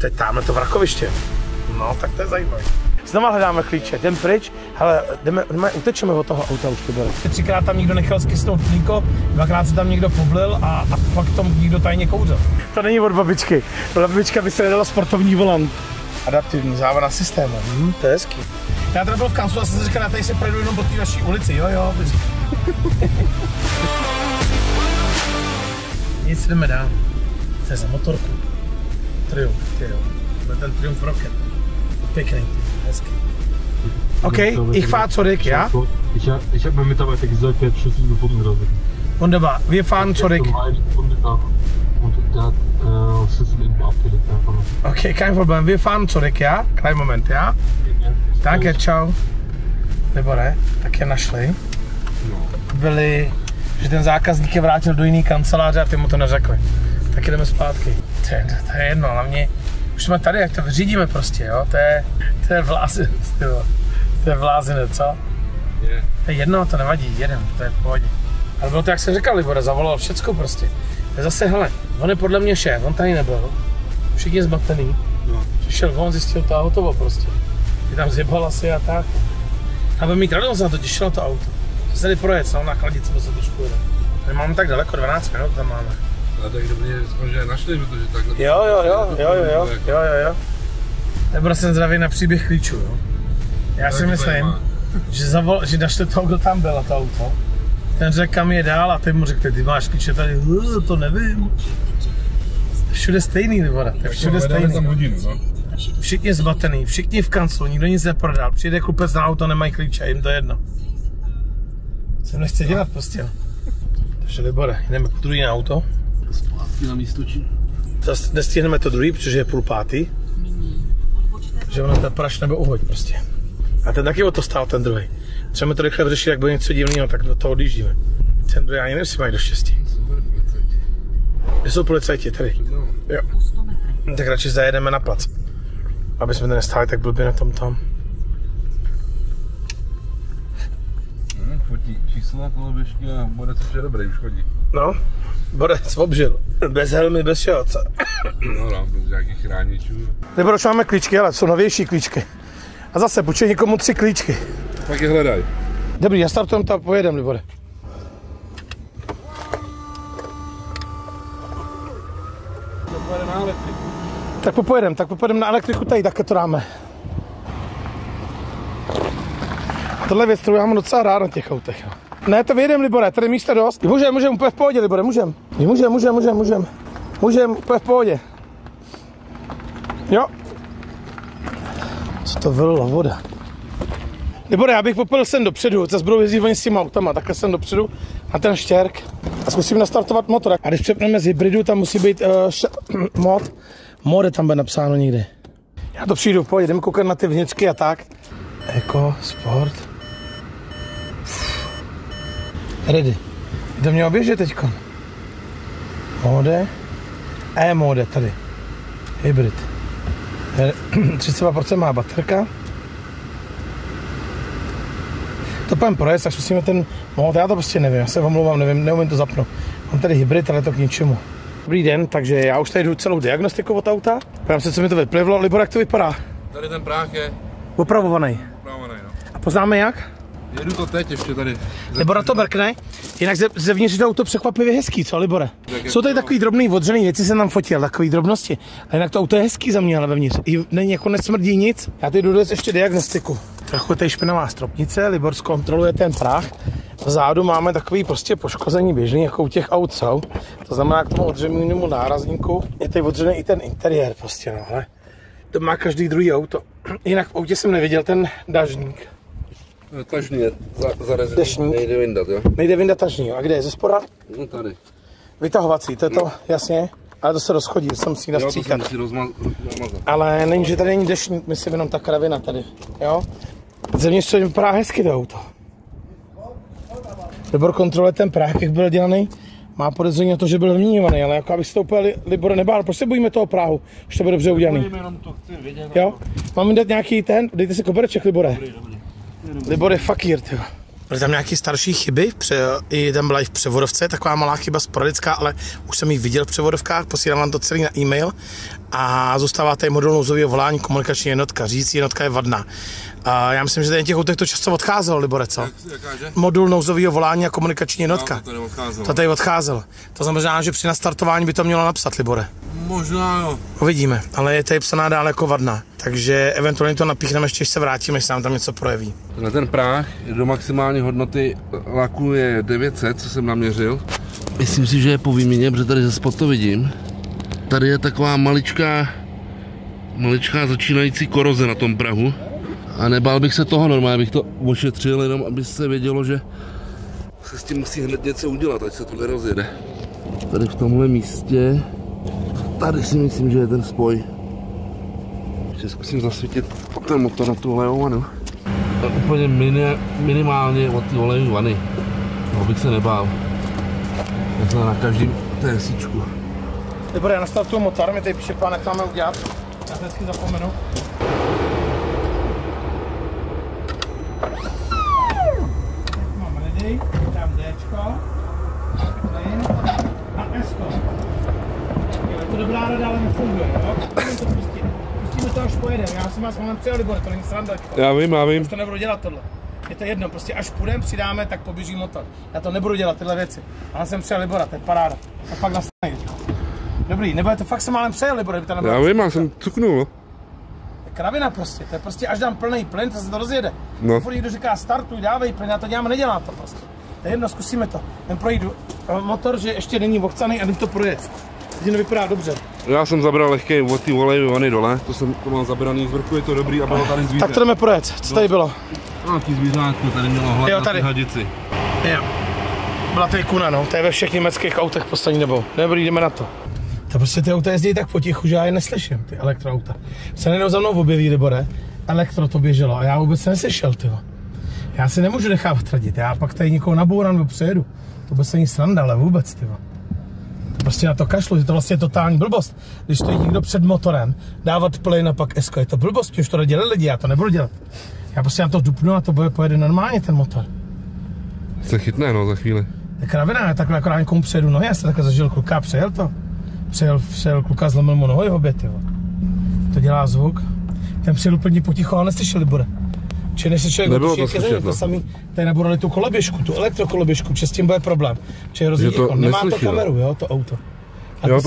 teď tamhle to vrakoviště. No, tak to je zajímavé. Znova hledáme klíče, jdem pryč, hele, utečeme od toho auta už, Libore. 3krát tam někdo nechal skysnout mlíko, 2krát se tam někdo poblil a pak tam někdo tajně kouřil. To není od babičky, babička by se nedala sportovní volant. Adaptivní závada systému, to je hezký. Já teda byl v kanclu a jsem si říkal, já tady se projdu jenom po té naší ulici, jo, Nic, jdeme dál. To je za motorku. Triumf, tyjo. Ten Triumf Rocket. Pěkný, hezký. Okay, ich fahre zurück, ja? Ich habe meinem Mitarbeiter gesagt, der hat Schlüssel gefunden gerade. Wunderbar, wir fahren zurück. Und der hat Schlüssel irgendwo abgelegt. Okay, kein Problem, wir fahren zurück, ja? Kleinen Moment, ja? Danke, ciao. Libore, tak je našli. Byli, že ten zákazník je vrátil do jiný kanceláře a ty mu to neřekli. Tak jdeme zpátky. To je jedno, hlavně už jsme tady, jak to vyřídíme prostě, jo? To je vlázinec, jo. To je vlázinec, co? To je jedno, to nevadí, jedem, to je v pohodě. Ale bylo to, jak jsem říkal, Libore, zavolal všecko prostě. To je zase, hele, on je podle mě šéf, on tady nebyl. Všichni zbatený. Přišel on, zjistil to a hotovo prostě. Je tam zjebal asi a tak. A bude mít radost na to, těšilo to auto. Že se tady projet, no, na Kladici, co se trošku jde. Tady máme tak daleko, 12 minut tam máme. A tak dobrý, že je našli, protože takhle... Jo. Nebudu se zdravit na příběh klíčů, jo. Já si myslím, že našli toho, kdo tam byl, to auto. Ten řekl, kam je dál a teď mu řekl, ty máš klíče tady, to nevím. Všude stejný, Libore, to je všude stejný. Všichni zbatený, všichni v kanclu, nikdo nic neprodal. Přijde kupec na auto, nemají klíče, jim to jedno. Co nechce dělat prostě. Takže Libore, jdeme po druhý na auto. Zpátky na místo či? Nestihneme to druhý, protože je 4:30. Takže ono ten praš nebo uhoď prostě. A ten taky o to stál, ten druhý. Třeba to rychle vyřešit, jak bude něco divného, tak do toho odjíždíme. Ten druhý ani nevím, jestli mají do štěstí. Kde jsou policajti? Tady. Jo. Tak radši zajedeme na plac. Aby jsme to nestáli tak blbě na tom tam. Fotí číslo na koloběžky a Borec už je dobrý, už chodí. No, Borec obžil. Bez helmy, bez čeho, co? No, bez nějakých chráničů. Libore, už máme klíčky, ale jsou novější klíčky. A zase půjčej někomu 3 klíčky. Tak je hledaj. Dobrý, já startujeme to a pojedem, Libore. Pojedeme na elektriku. Tak popojedem na elektriku tady, tak to dáme. Tohle věc, kterou já mám docela rád na těch autech. Jo. Ne, to vyjedem, Libore, tady místa dost. Můžem, úplně v pohodě, Libore, můžem. Můžem, úplně v pohodě. Jo. Co to vylila voda? Libore, já bych popil sem dopředu, zase budou jezdit oni s těma autama, takhle sem dopředu na ten štěrk a zkusím nastartovat motor. A když přepneme z hybridu, tam musí být mod tam bude napsáno někde. Já to přijdu, pojď, jdeme koukat na ty vnitřky a tak. Eko, sport. Ready. To mě oběže teďko. Mode. E-mode tady. Hybrid. 32% má baterka. To půjdem projet, tak zkusíme ten mod, já to prostě nevím, já se omlouvám, neumím to zapnout. Mám tady hybrid, ale to k ničemu. Dobrý den, takže já už tady jdu celou diagnostiku od auta. Pojďme se, co mi to vyplivlo. Libor, jak to vypadá? Tady ten práh je opravovaný. no. A poznáme jak? Jedu to teď ještě tady. Libora to mrkne, jinak zevnitř to auto překvapivě hezký, co Libore? Jsou tady takový drobný odřený věci, jsem tam fotil, takový drobnosti. A jinak to auto je hezký za mě, ale vevnitř. Není jako nesmrdí nic. Já teď jdu ještě diagnostiku. Trochu tady špinavá stropnice, Libor zkontroluje ten práh. Vzadu máme takový prostě poškození běžný, jako u těch aut jsou. To znamená, k tomu odřeněnému nárazníku je tady odřený i ten interiér prostě, no, ale to má každý druhý auto. Jinak v autě jsem neviděl ten dažník. Tažní je zarezený, nejde vyndat, jo? Nejde vyndat tažní, jo? A kde je, ze spora? No tady. Vytahovací, to je to, jasně. Ale to se rozchodí, to se musí nastříkat. Ale není, že tady není dešník, myslím jenom ta kravina tady, jo? Zevnitř to vypadá hezky to auto. Libor kontroluje ten práh, jak byl dělaný. Má podezření na to, že byl vnímaný, ale jako abych se to úplně Libor nebál, proč se bojíme toho práhu, že to bude dobře udělaný? Jo? Mám jim dát nějaký ten, dejte si kobereček, Libore. Libor je fakír, tyjo. Byly tam nějaké starší chyby, i tam byla i v převodovce, taková malá chyba sporadická, ale už jsem ji viděl v převodovkách, posílám vám to celý na e-mail a zůstává tady modul nouzového volání, komunikační jednotka, řídící jednotka je vadná. A já myslím, že tady těch autech to často odcházelo, Libore, co? Modul nouzového volání a komunikační jednotka. To tady odcházelo. To znamená, že při nastartování by to mělo napsat, Libore. Možná jo. Uvidíme, ale je tady psaná dál jako vadná. Takže eventuálně to napíchneme, ještě se vrátíme, až se nám tam něco projeví. Na ten práh do maximální hodnoty laku je 900, co jsem naměřil. Myslím si, že je po výměně, protože tady ze spod to vidím. Tady je taková maličká začínající koroze na tom prahu. A nebál bych se toho, normálně bych to ošetřil, jenom aby se vědělo, že se s tím musí hned něco udělat, ať se to nerozjede. Tady v tomhle místě, tady si myslím, že je ten spoj. Ještě zkusím zasvítit ten motor na tu olejovou vanu. Tak úplně minimálně od té olejové vany. Toho bych se nebál. Je to na každém TSIčku. Libore, já nastartuju motor, mi tady píše pán, jak máme udělat. Já to vždycky zapomenu. Mám ready, dám Dčko, plyn a Sko. Je to dobrá rada, ale nefunguje, jo? Pustíme to, až pojedeme. Já jsem vás mám přijel, Libore, to není srandačko. Já vím. Už to nebudu dělat tohle. Je to jedno, prostě až půjdeme, přidáme, tak poběží motor. Já to nebudu dělat, tyhle věci. Ale jsem přijel, Libora, to je paráda. A fakt nastaví. Dobrý, nebo je to fakt jsem málem přejel, Libore, kdyby to nebylo. Já vím, já jsem cuknul. Kravina prostě, to je prostě až dám plný plyn, to se to rozjede. No. Furt někdo říká startuj, dávej plyn, já to dělám, nedělám to prostě. To je jedno, zkusíme to. Ten projdu motor, že ještě není vochcaný a jdem to projet. Teď to vypadá dobře. Já jsem zabral lehkej od té olejové vany dole, to mám zabraný z vrchu, je to dobrý a bylo tady zvíře. Tak to jdeme projet, co tady bylo? Nějaký zvířátko, tady mělo hlad na té hadici. Jo. Byla tady kuna, no, to je ve všech německých autech poslední dobou. Dobrý, jdeme na to. To prostě ty auta jezdí tak potichu, že já je neslyším, ty elektroauta. Se nejednou za mnou objeví, Libore, elektro to běželo a já vůbec se neslyšel, tyjo. Já si nemůžu nechávat radit, já pak tady někoho nabouran nebo přejedu. To bude se ní sranda, ale vůbec, tyjo. To prostě na to kašlu, je to vlastně totální blbost. Když stojí někdo před motorem, dávat plyn a pak Esko, je to blbost, už to dělali lidi, já to nebudu dělat. Já prostě na to dupnu a to pojede normálně ten motor. Se chytne, no, za chvíli. Tak kravina, takhle akorát někomu přejedu nohy, já jsem takhle zažil kluka, přejel to. Přejel kluka, zlomil mu nohy, obě, tyjo. To dělá zvuk. Ten přijel úplně potichu, ale neslyšel, Libore. Či než se člověk nebylo to slyšet, to samý, tady naborali tu koloběžku, tu elektrokoloběžku, či s tím bude problém. Či hrozně, on nemá to kameru, jo, to auto. A jo,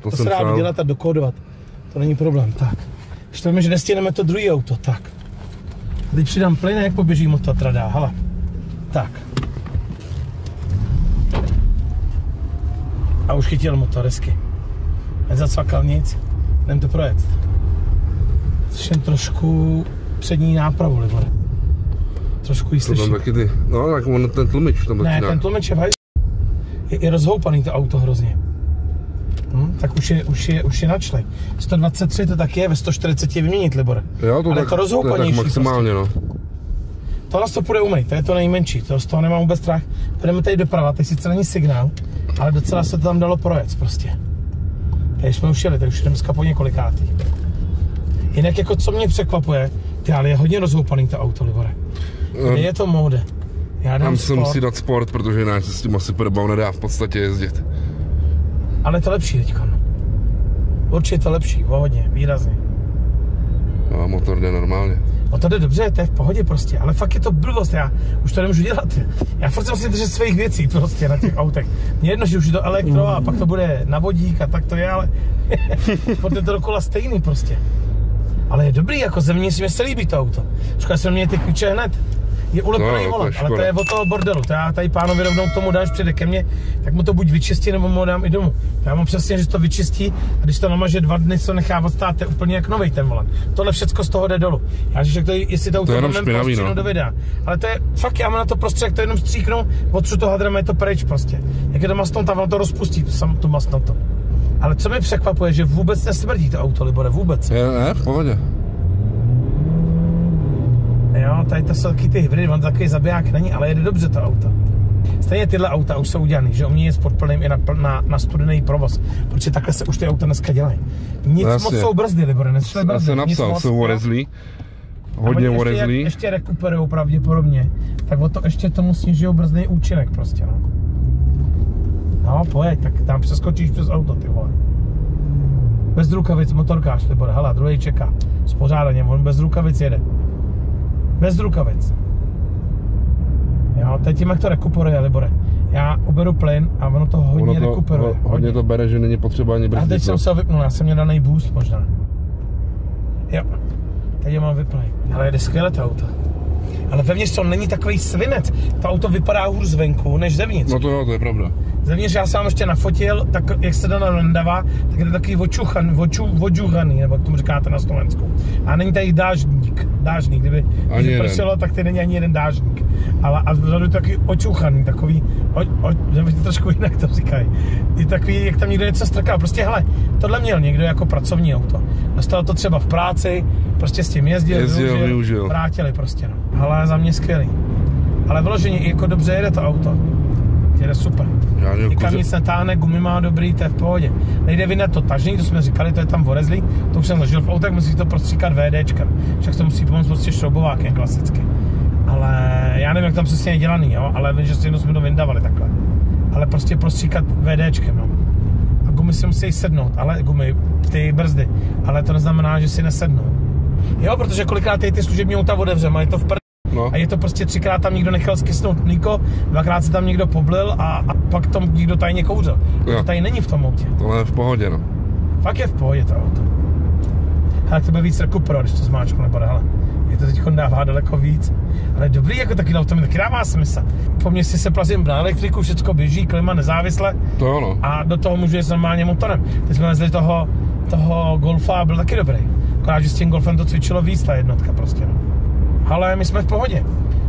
to se dá dodělat a dokódovat. To není problém, tak. Když to víme, že nestihneme to druhé auto, tak. Teď přidám plyn, jak poběží motor, tradá, hala. Tak. A už chytil motor, hezky. Nezacvakal nic, jdem to projet. Slyším trošku přední nápravu, Libore. Trošku ji slyším. Taky ty, no, tak on ten tlmič tam ne, ten tlmič je v hajzlu. Je rozhoupaný to auto hrozně. Tak už je načlej. 123 to tak je, ve 140 je vyměnit, Libore. Jo, to ale tak, to rozhoupanější. Tak maximálně, prostě. No. Tohle to půjde umýt, to je to nejmenší, to z toho nemám vůbec strach. Půjdeme tady doprava, teď sice není signál, ale docela se to tam dalo projet prostě. Tady jsme už jeli, tady už jdeme dneska po několikátý. Jinak jako co mě překvapuje, ale je hodně rozhoupaný to auto, Libore. Kde je to móde? Já dám sport. Jsem si dát sport, protože jinak se s tím asi podobou nedá v podstatě jezdit. Ale to lepší teďka. Určitě to lepší, hodně, výrazně. No, motor jde normálně. No to jde dobře, to je v pohodě prostě, ale fakt je to blbost, já už to nemůžu dělat. Já furt se musím držet svých věcí prostě na těch autech. Mně jedno, že už je to elektro a pak to bude na vodík a tak to je, ale furt je to dokola stejný prostě. Ale je dobrý, jako zevnitř si mi se líbí to auto. Škoda jsem měl ty klíče hned. Je ulepený volant, ale to je od toho bordelu. To já tady pánovi rovnou k tomu dám, že přijde ke mně, tak mu to buď vyčistí, nebo mu ho dám i domů. Já mám přesně, že to vyčistí a když to namaže 2 dny, to nechá odstát, to je úplně jak novej ten volant. Tohle všecko z toho jde dolů. Já říkám, to jestli to auto mám prostříknout do videa. Ale to je fakt, já mám na to prostředek, to jenom stříknu, otřu to hadrem, je to pryč prostě. Jak je to masnou, tam ono to rozpustí, tu masnou to. Ale co mi překvapuje, že vůbec nesmrdí to auto, Libore, vůbec. Ne, v pohodě. Jo, tady to jsou taky ty hybridy, on takový zabiják není, ale jede dobře to auto. Stejně tyhle auta už jsou udělaný, že umí je s podplným i na studený provoz, protože takhle se už ty auta dneska dělají. Nic moc jsou brzdy, Libore, nesšly brzdy. Já jsem napsal, jsou orezlí. hodně orezlý. Ještě rekuperujou pravděpodobně, tak o to ještě tomu snižují brzdný účinek prostě, no. No, pojď, tak tam přeskočíš přes auto, ty vole. Bez rukavic motorkář, Libore, hele, druhý čeká. S pořádaním, on bez rukavic jede. Bez rukavic. Jo, teď tím, jak to rekuperuje, Libore. Já uberu plyn a ono to hodně rekuperuje. Hodně to bere, že není potřeba ani brzdit. A teď jsem se ho vypnul, já jsem měl daný boost možná. Jo, teď je mám vyplej. Ale jede skvěle to auto. Ale vevnitř to není takový svinec. To auto vypadá hůř zvenku než zevnitř. No to jo, to je pravda. Zevnitř já jsem ještě nafotil, tak jak se dá nandava, tak je to takový očuchaný, nebo jak tomu říkáte na Slovensku. A není tady dážník, kdyby pršelo, tak tady není ani jeden dážník. Ale a vzadu je takový očuchaný, takový, trošku jinak to říkají. Je takový, jak tam někdo něco strkal. Prostě hele, tohle měl někdo jako pracovní auto. Dostal to třeba v práci, prostě s tím jezdil, využil. Vrátili prostě, no. Ale za mě skvělý. Ale vyloženě jako dobře jede to auto. Jede super. Nikam nic netáhne, gumy má dobrý, to je v pohodě. Nejde vyndat to tažný, to jsme říkali, to je tam orezlý, to už jsem zažil v autech, musí to prostříkat VDčkem. Však to musí pomoct prostě šroubovákem klasicky. Ale já nevím, jak tam přesně je dělaný, jo, ale vím, že si jednou jsme to vyndavali takhle. Ale prostě prostříkat VDčkem, no. A gumy si musí sednout, ale gumy, ty brzdy, ale to neznamená, že si nesednou. Jo, protože kolikrát ty služební auta otevřeme, je to v No. A je to prostě 3krát tam někdo nechal skysnout mlíko, 2krát se tam někdo poblil a pak tam někdo tajně kouřil. To tady není v tom autě. Tohle je v pohodě, no. Fakt je v pohodě to auto. Hele, to bude víc rekupero, když to zmáčku nebo hele. Je to teď dává daleko víc. Ale dobrý, jako taky auto mi taky dává smysl. Po městě se plazím na elektriku, všecko běží, klima nezávisle. To jo, no. A do toho můžu jít normálně motorem. Teď jsme vezli toho Golfa a byl taky dobrý. Akorát, že s tím Golfem to cvičilo víc, ta jednotka prostě, no. Ale my jsme v pohodě.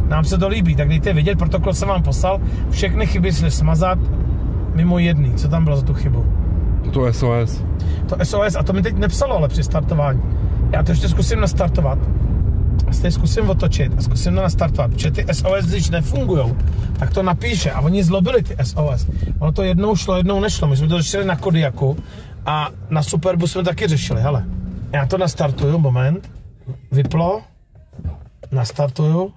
Nám se to líbí, tak dejte vidět, protokol jsem vám poslal. Všechny chyby šly smazat mimo jedný. Co tam bylo za tu chybu? To SOS. To SOS, a to mi teď nepsalo, ale při startování. Já to ještě zkusím nastartovat. Teď zkusím otočit a zkusím to nastartovat, protože ty SOS, když nefungujou, tak to napíše a oni zlobili ty SOS. Ono to jednou šlo, jednou nešlo. My jsme to řešili na Kodiaku a na Superbu jsme taky řešili, hele. Já to nastartuju, moment. Vyplo. Nastartuju.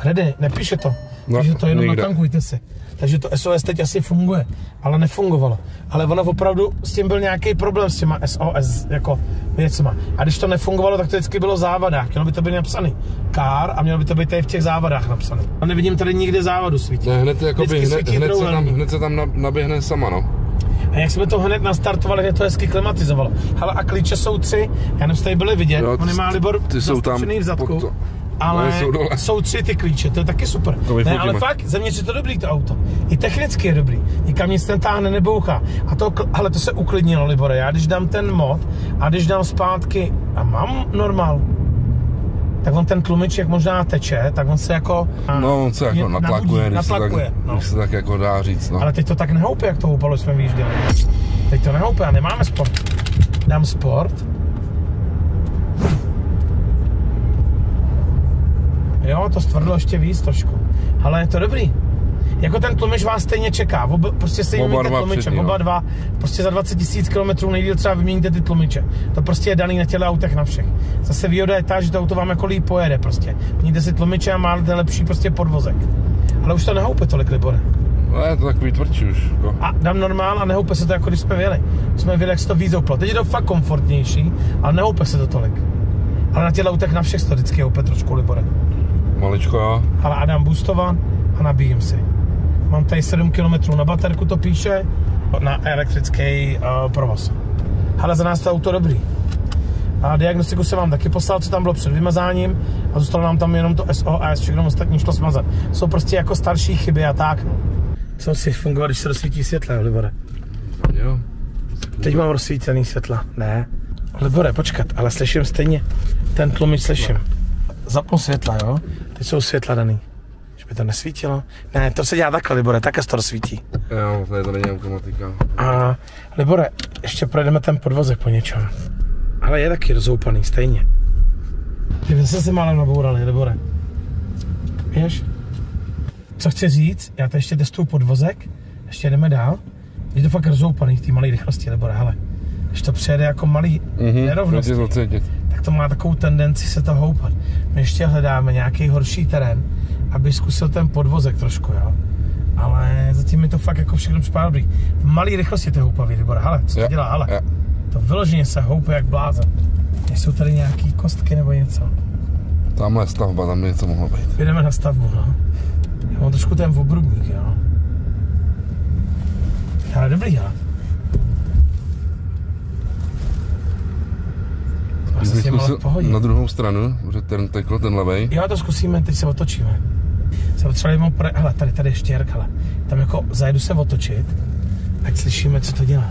Ready, nepíše to. No, takže to jenom natankujte si. Takže to SOS teď asi funguje, ale nefungovalo. Ale ono opravdu s tím byl nějaký problém s těma SOS jako věcma. A když to nefungovalo, tak to vždycky bylo v závadách. Mělo by to být napsaný car a mělo by to být tady v těch závadách napsaný. A nevidím tady nikde závadu svítí. Ne, hned se tam naběhne sama, no. A jak jsme to hned nastartovali, je to hezky klimatizovalo. Hele, a klíče jsou 3, já nevím, tady byli vidět, on nemá Libor nastrčený v zadku, ale jsou 3 ty klíče, to je taky super. Ne, ale fakt, zevnitř je to dobrý to auto. I technicky je dobrý, nikam nic netáhne, nebouchá. A to, ale to se uklidnilo, Libore, já když dám ten mod a když dám zpátky a mám normál, tak on ten tlumič, jak možná teče, tak on se jako... No, on se jako natlakuje, když se tak jako dá říct, no. Ale teď to tak nehoupe, jak to houpalo jsme vyjížděli. Teď to nehoupe a nemáme sport. Dám sport. Jo, to stvrdlo ještě víc trošku. Ale je to dobrý. Jako ten tlumič vás stejně čeká, prostě stejně mějte tlumiče, oba dva, prostě za 20 000 kilometrů nejdýl třeba vyměníte ty tlumiče. To prostě je daný na těle autech na všech. Zase výhoda je ta, že to auto vám jako líp pojede prostě. Měníte si tlumiče a máte lepší prostě podvozek. Ale už to nehoupe tolik, Libore. No je to takový tvrdší už. Jako. A dám normál a nehoupe se to jako když jsme vyjeli. Jsme vyjeli, jak se to víc houplo. Teď je to fakt komfortnější, ale nehoupe se to tolik. Ale na těle autech na všech se to vždycky houpe trošku, Libore. Maličko, jo. Ale a dám boostovat a nabíjím si. Mám tady 7 km na baterku, to píše, na elektrický provoz. Ale za nás to auto dobrý. A diagnostiku jsem vám taky poslal, co tam bylo před vymazáním a zůstalo nám tam jenom to SOS, všechno ostatní šlo smazat. Jsou prostě jako starší chyby a tak, no. Co si fungovat, když se rozsvítí světla, Libore? Jo. Teď mám rozsvícený světla, ne. Libore, počkat, ale slyším stejně, ten tlumič slyším. Zapnu světla, jo? Teď jsou světla daný. Že by to nesvítilo? Ne, to se dělá takhle, Libore, také se to rozsvítí. Jo, to není automatika. A Libore, ještě projedeme ten podvozek po něčem. Ale je taky rozhoupaný, stejně. Ty zase se málem nabourali, Libore. Víš? Co chci říct, já to ještě testuju podvozek, ještě jdeme dál. Je to fakt rozhoupaný v té malé rychlosti, Libore, hele. Když to přejede jako malý nerovnosti, to má takovou tendenci se to houpat. My ještě hledáme nějaký horší terén, aby zkusil ten podvozek trošku, jo. Ale zatím mi to fakt jako všechno připadá dobrý. V malý rychlosti to houpavý, Libor. Hele, co to dělá, hele. To vyloženě se houpe jak blázen. Jsou tady nějaký kostky nebo něco. Tamhle stavba, tam by něco mohlo být. Jdeme na stavbu, no. Já mám trošku ten obrubník, jo. Ale dobrý, ale. Jsi zkusil na druhou stranu, že ten tekl, ten levej. Jo, to zkusíme, teď se otočíme. Se potřebujeme, hele, tady je štěrk, hele. Tam jako zajedu se otočit, ať slyšíme, co to dělá.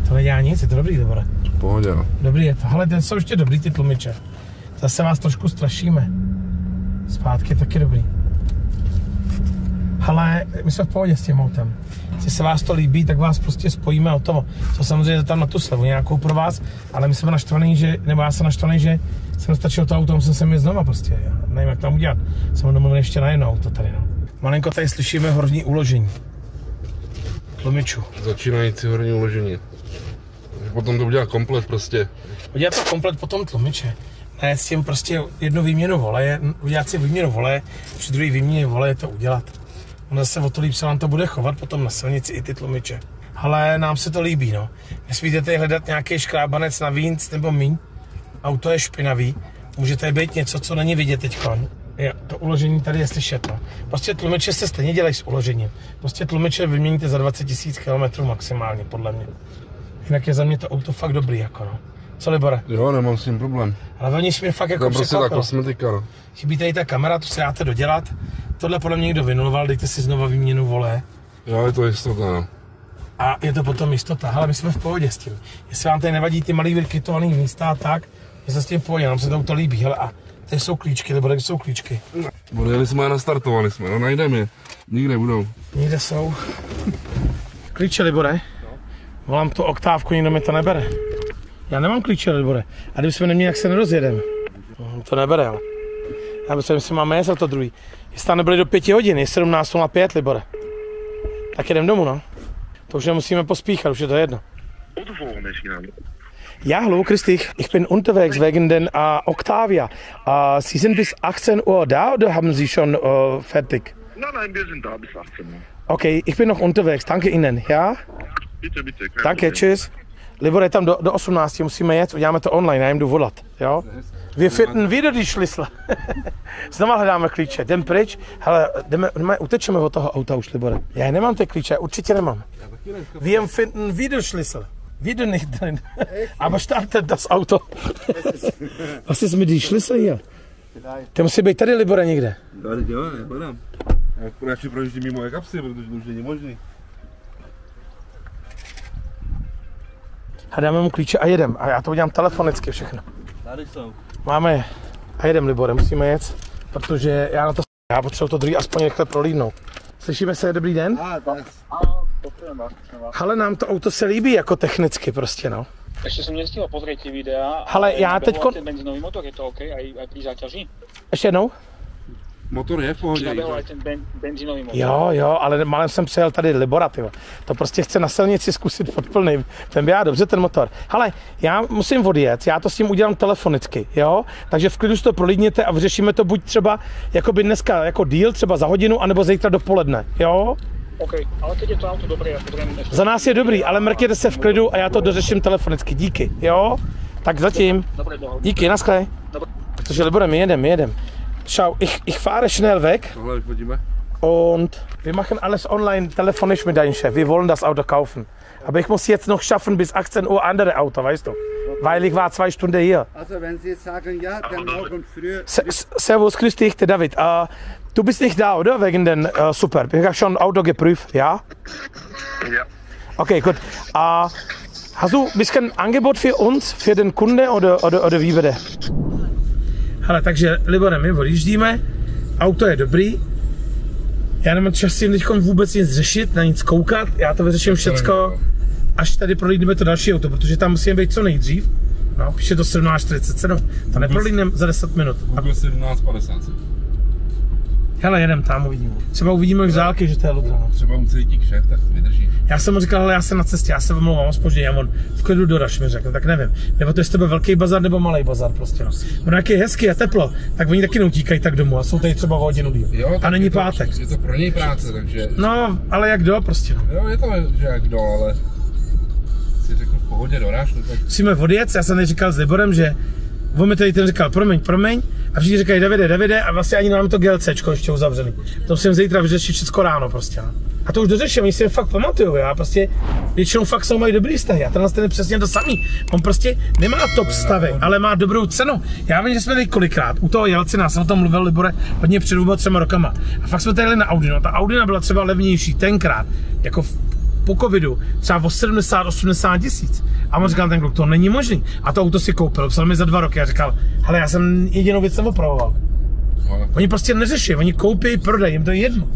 To nedělá nic, je to dobrý, Libore. V pohodě, jo. Dobrý je to, hele, ten jsou ještě dobrý ty tlumiče. Zase vás trošku strašíme. Zpátky je taky dobrý. Hele, my jsme v pohodě s tím autem. Jestli se vás to líbí, tak vás prostě spojíme o toho. Co samozřejmě tam na tu slevu nějakou pro vás, ale my jsme naštvaný, že, nebo já jsem naštvaný, že jsem stačil to auto, musím se mi znova prostě. Já nevím, jak tam udělat. Jsem domluvil ještě na jedno auto tady, no. Malinko tady slyšíme horní uložení. Tlumičů. Začínající horní uložení. Potom to udělá komplet prostě. Udělat to komplet potom tlumiče. Ne, s tím prostě jednu výměnu voleje, udělat si výměnu voleje, při druhé výměně voleje to udělat. Ono zase o to líp se vám to bude chovat potom na silnici i ty tlumiče. Ale nám se to líbí, no. Nesmíte tady hledat nějaký škrábanec na víc nebo míň. Auto je špinavý. Může tady být něco, co není vidět teďkon. To uložení tady je slyšet, no. Prostě tlumiče se stejně dělají s uložením. Prostě tlumiče vyměníte za 20 000 km maximálně, podle mě. Jinak je za mě to auto fakt dobrý, jako no. Co, Libore? Jo, nemám s tím problém. Ale vevnitř mě fakt jako to prostě ta kosmetika, no. Chybí tady ta kamera, to se dáte dodělat. Tohle podle mě někdo vynuloval, dejte si znova výměnu voleje. Jo, je to jistota, no. A je to potom jistota, ale my jsme v pohodě s tím. Jestli vám tady nevadí ty malý vyrkytovaný místa a tak, je se s tím v pohodě, nám se to auto líbí, hele, a tady jsou klíčky, nebo tady jsou klíčky. Odjeli jsme a nastartovali jsme, no najdeme je. Nikde budou. Nikde jsou. Klíče, Libore? Volám tu oktávku, nikdo mi to nebere. Já nemám klíče, Libore. A kdybychom neměli, jak se nerozjedeme. To nebere, ale. Já myslím, že máme jet za to druhý. Jestli tam nebyli do 5 hodin, je 17:05, Libore. Tak jedem domů, no. To už nemusíme pospíchat, už je to jedno. Ja, hallo, grüß dich. Ich bin unterwegs wegen den Octavia. Sie sind bis 18 Uhr da oder haben Sie schon fertig? Nein, wir sind da bis 18 Uhr. Okay, ich bin noch unterwegs. Danke Ihnen, ja? Bitte. Danke, tschüss. Libore, tam do 18 musíme jet, uděláme to online, já jim jdu volat, jo? Wir finden wieder die Schlüssel. Znova hledáme klíče, jdem pryč, hele, utečeme od toho auta už, Libore. Já nemám ty klíče, určitě nemám. Wir finden wieder Schlüssel. Wieder nicht drin. Aber startet das Auto. Was ist mit die Schlüssel hier? Ty musí být tady, Libore, někde. Tady jo, nehledám. Já radši projíždím mimo moje kapsy, protože to už není možný. Hledáme mu klíče a jedem. A já to udělám telefonicky všechno. Tady jsou. Máme je. A jedem, Libore, musíme jet, protože já potřebuji to druhý aspoň rychle prolídnout. Slyšíme se, dobrý den? Hele, nám to auto se líbí jako technicky prostě, no. Ešte som nestihl pozrieť tie videá. Hele, já teďko... ten benzínový motor, je to OK aj pri záťaži? Ještě jednou? Motor je v pohodě. Či nabehol aj ten benzínový motor? Jo, ale málem jsem přijel tady Libora, tyjo. To prostě chce na silnici zkusit pod plný. Ten běhá dobře, ten motor. Hele, já musím odjet, já to s tím udělám telefonicky, jo? Takže v klidu si to prolídněte a vyřešíme to buď třeba jakoby dneska jako díl, třeba za hodinu, anebo zítra dopoledne, jo? OK, ale keď je to auto dobré, ja potrebujem... Za nás je dobrý, ale mrkněte se v klidu a já to dořeším telefonicky, díky, jo? Tak zatím. Dobre, dohodne. Díky, naschle. Protože Libore, my jedem. Schau, ich fahre schnell weg. Tohle už vidíme. Und wir machen alles online, telefonisch mit deinem Chef. Wir wollen das Auto kaufen. Aber ich muss jetzt noch schaffen bis 18 Uhr andere Auto, weißt du? Weil ich war 2 Stunden hier. Also wenn Sie sagen ja, dann morgen früh... Servus, grüß dich, der David. Du bist nicht da, oder? Wegen den... super, ich habe schon Auto geprüft, ja? Ja. Okay, gut. Hast du ein bisschen Angebot für uns, für den Kunde, oder wie bitte? Hele, takže Libore, my odjíždíme, auto je dobrý, já nemám čas s tím teďkom vůbec nic řešit, na nic koukat, já to vyřeším všecko, až tady prolídneme to další auto, protože tam musíme být co nejdřív. No, píše to 17:47, to neprolídneme za 10 minut. Google 17:50. Hele, jedem tam, uvidíme. Třeba uvidíme už z dálky, že to je Ludra. Třeba mu celý ti kšeft, tak vydrží. Já jsem mu říkal, hele, já jsem na cestě, já se omlouvám, mám zpoždění, a on v klidu doraž mi řekl, tak nevím. Nebo to je z tebe velký bazar nebo malý bazar prostě, no. Ono jak je hezky a teplo, tak oni taky neutíkají tak domů a jsou tady třeba o hodinu díl. Jo, a není je to, pátek. Je to pro něj práce, takže... No, ale jak do prostě, no. Jo, je to, že jak do, ale... Si řekl v pohodě doráž, no tak... Musíme odjet, já jsem tady říkal s Liborem, že on mi tady ten říkal, promiň, a všichni říkají Davide, a vlastně ani nám to GLCčko ještě uzavřený. To musím zítra vyřešit všechno ráno prostě, no. A to už dořeším, oni si je fakt pamatujou, já prostě většinou fakt jsou mají dobrý vztahy a tenhle ten je přesně to samý. On prostě nemá top stavy, ale má dobrou cenu. Já vím, že jsme tady kolikrát, u toho Jelcina, jsem o tom mluvil, Libore, hodně před 3 rokama. A fakt jsme tady jeli na Audino, ta Audina byla třeba levnější tenkrát, jako po covidu, třeba o 70-80 tisíc. A on říkal ten kluk, to není možný. A to auto si koupil, psal mi za 2 roky a říkal, hele, já jsem jedinou věc opravoval. Oni prostě neřeší, oni koupí, prodají, jim to je jedno.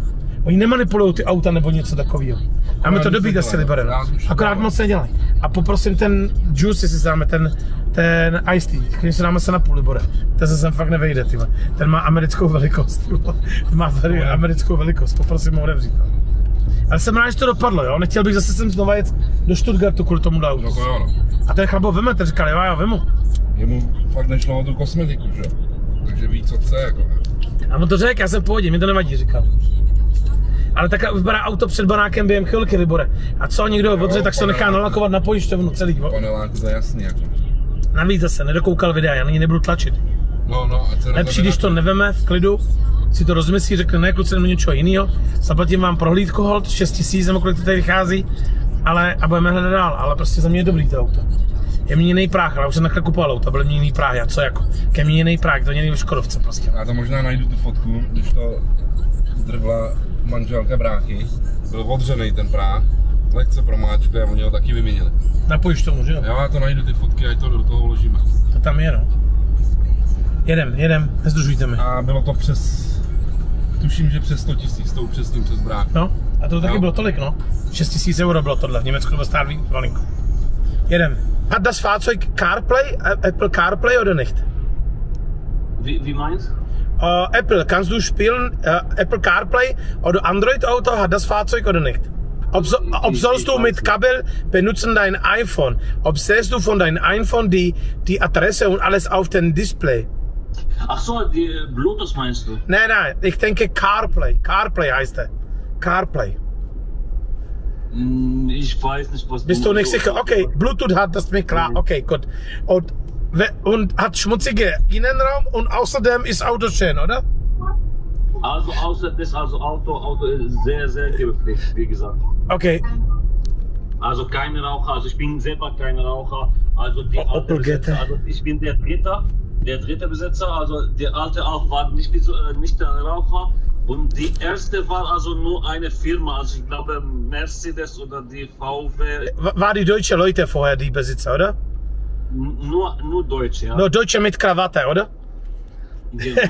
Oni nemanipulují ty auta nebo něco takového. A my to dobít asi Libore. Akorát moc nedělají. A poprosím ten juice, jestli si dáme ten iced tea, když se dáme se na půl, Libore. Ten se sem fakt nevejde, tyhle. Ten má americkou velikost, ten má americkou velikost, poprosím ho odevřít. Ale jsem rád, že to dopadlo, jo? Nechtěl bych zase sem znova jet do Stuttgartu kvůli tomu autu. No to jo, no. A ten chlap ho veme, ten říkal, jo, vemu. Jemu fakt nešlo o tu kosmetiku, že jo? Takže ví, co chce, jako. A on to řekl, já jsem v pohodě, mi to nevadí, říkal. Ale takhle vypadá auto před banákem během chvilky, Libore. A co někdo odře, tak se to nechá nalakovat na pojišťovnu celý. Panelák za jasný, jako. Navíc zase, nedokoukal videa, já na ní nebudu tlačit. No, a co lepší, když to neveme v klidu, si to rozmyslí, řekne, ne, kluci, nebo něčeho jiného. Zaplatím vám prohlídku hold, 6 000, nebo kolik to tady vychází, ale a budeme hledat dál, ale prostě za mě je dobrý to auto. Je měněný práh, ale už jsem takhle kupoval auto, byl měněný práh, a co jako? Je měněný práh, to není v Škodovce prostě. Já to možná najdu tu fotku, když to zdrhla manželka bráchy, byl odřený ten práh, lehce promáčkli a oni ho taky vyměnili. Na pojišťovnu, že jo? Já to najdu ty fotky, ať to do toho vložíme. To tam je, no. Jedem, nezdržujte mi. A bylo to přes, tuším, že přes 100 000, to upřesním přes brák. No, a to taky bylo tolik, no. 6 000 euro bylo tohle, v Německu to bylo stát malinko. Jedem. Hat das Fahrzeug CarPlay, Apple CarPlay oder nicht? Wie meinst du? Apple, kannst du spielen Apple CarPlay oder Android Auto, hat das Fahrzeug oder nicht? Ob sollst du mit Kabel benutzen dein iPhone? Ob siehst du von deinem iPhone die Adresse und alles auf dem Display? Ach so, die Bluetooth meinst du? Nein, ich denke CarPlay. CarPlay heißt er. CarPlay. Ich weiß nicht, was Bist du nicht sicher? Okay, Bluetooth hat das mir klar. Okay, gut. Und hat schmutzige Innenraum und außerdem ist Auto schön, oder? Also außer das, Auto ist sehr, sehr gepflegt, wie gesagt. Okay. Also keine Raucher, also ich bin selber kein Raucher. Also die alte Besitzer, also ich bin der dritte Besitzer, also der alte auch war nicht der Raucher. Und die erste war also nur eine Firma, also ich glaube Mercedes oder die VW. War die deutsche Leute vorher die Besitzer, oder? Nur Deutsche, ja. Nur Deutsche mit Krawatte, oder? Genau.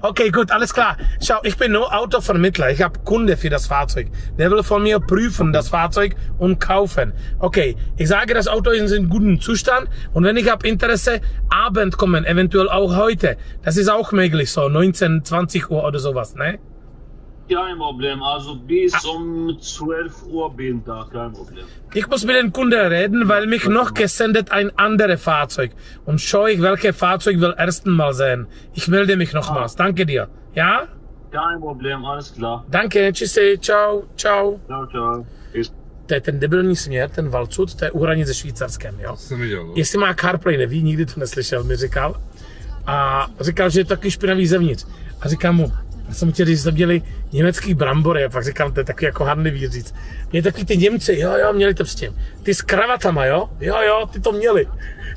Okay, gut, alles klar. Schau, ich bin nur Autovermittler. Ich habe Kunde für das Fahrzeug. Der will von mir prüfen das Fahrzeug und kaufen. Okay, ich sage, das Auto ist in gutem Zustand und wenn ich habe Interesse, Abend kommen, eventuell auch heute. Das ist auch möglich, so 19, 20 Uhr oder sowas, ne? Kein Problem, also bis um 12 Uhr bin da, kein Problem. Ich muss mit dem Kunden reden, weil mich noch gesendet ein anderes Fahrzeug. Und schau ich, welches Fahrzeug will ersten Mal sehen. Ich melde mich nochmals. Danke dir. Ja? Kein Problem, alles klar. Danke, tschüssi, ciao, ciao. Ciao. To je ten debilní směr, ten Waldshut, to je u hranice Švýcarskem, jo? Jsem viděl, no. Jestli má CarPlay, neví, nikdy to neslyšel, mi říkal. A říkal, že je taky špinavý zevnitř. A říkám mu, já jsem chtěl, že jsme měli německý brambory, a pak říkám, to je takový jako handlivý říct. Měli takový ty Němci, jo, měli to prostě. Ty s kravatama, jo, ty to měli.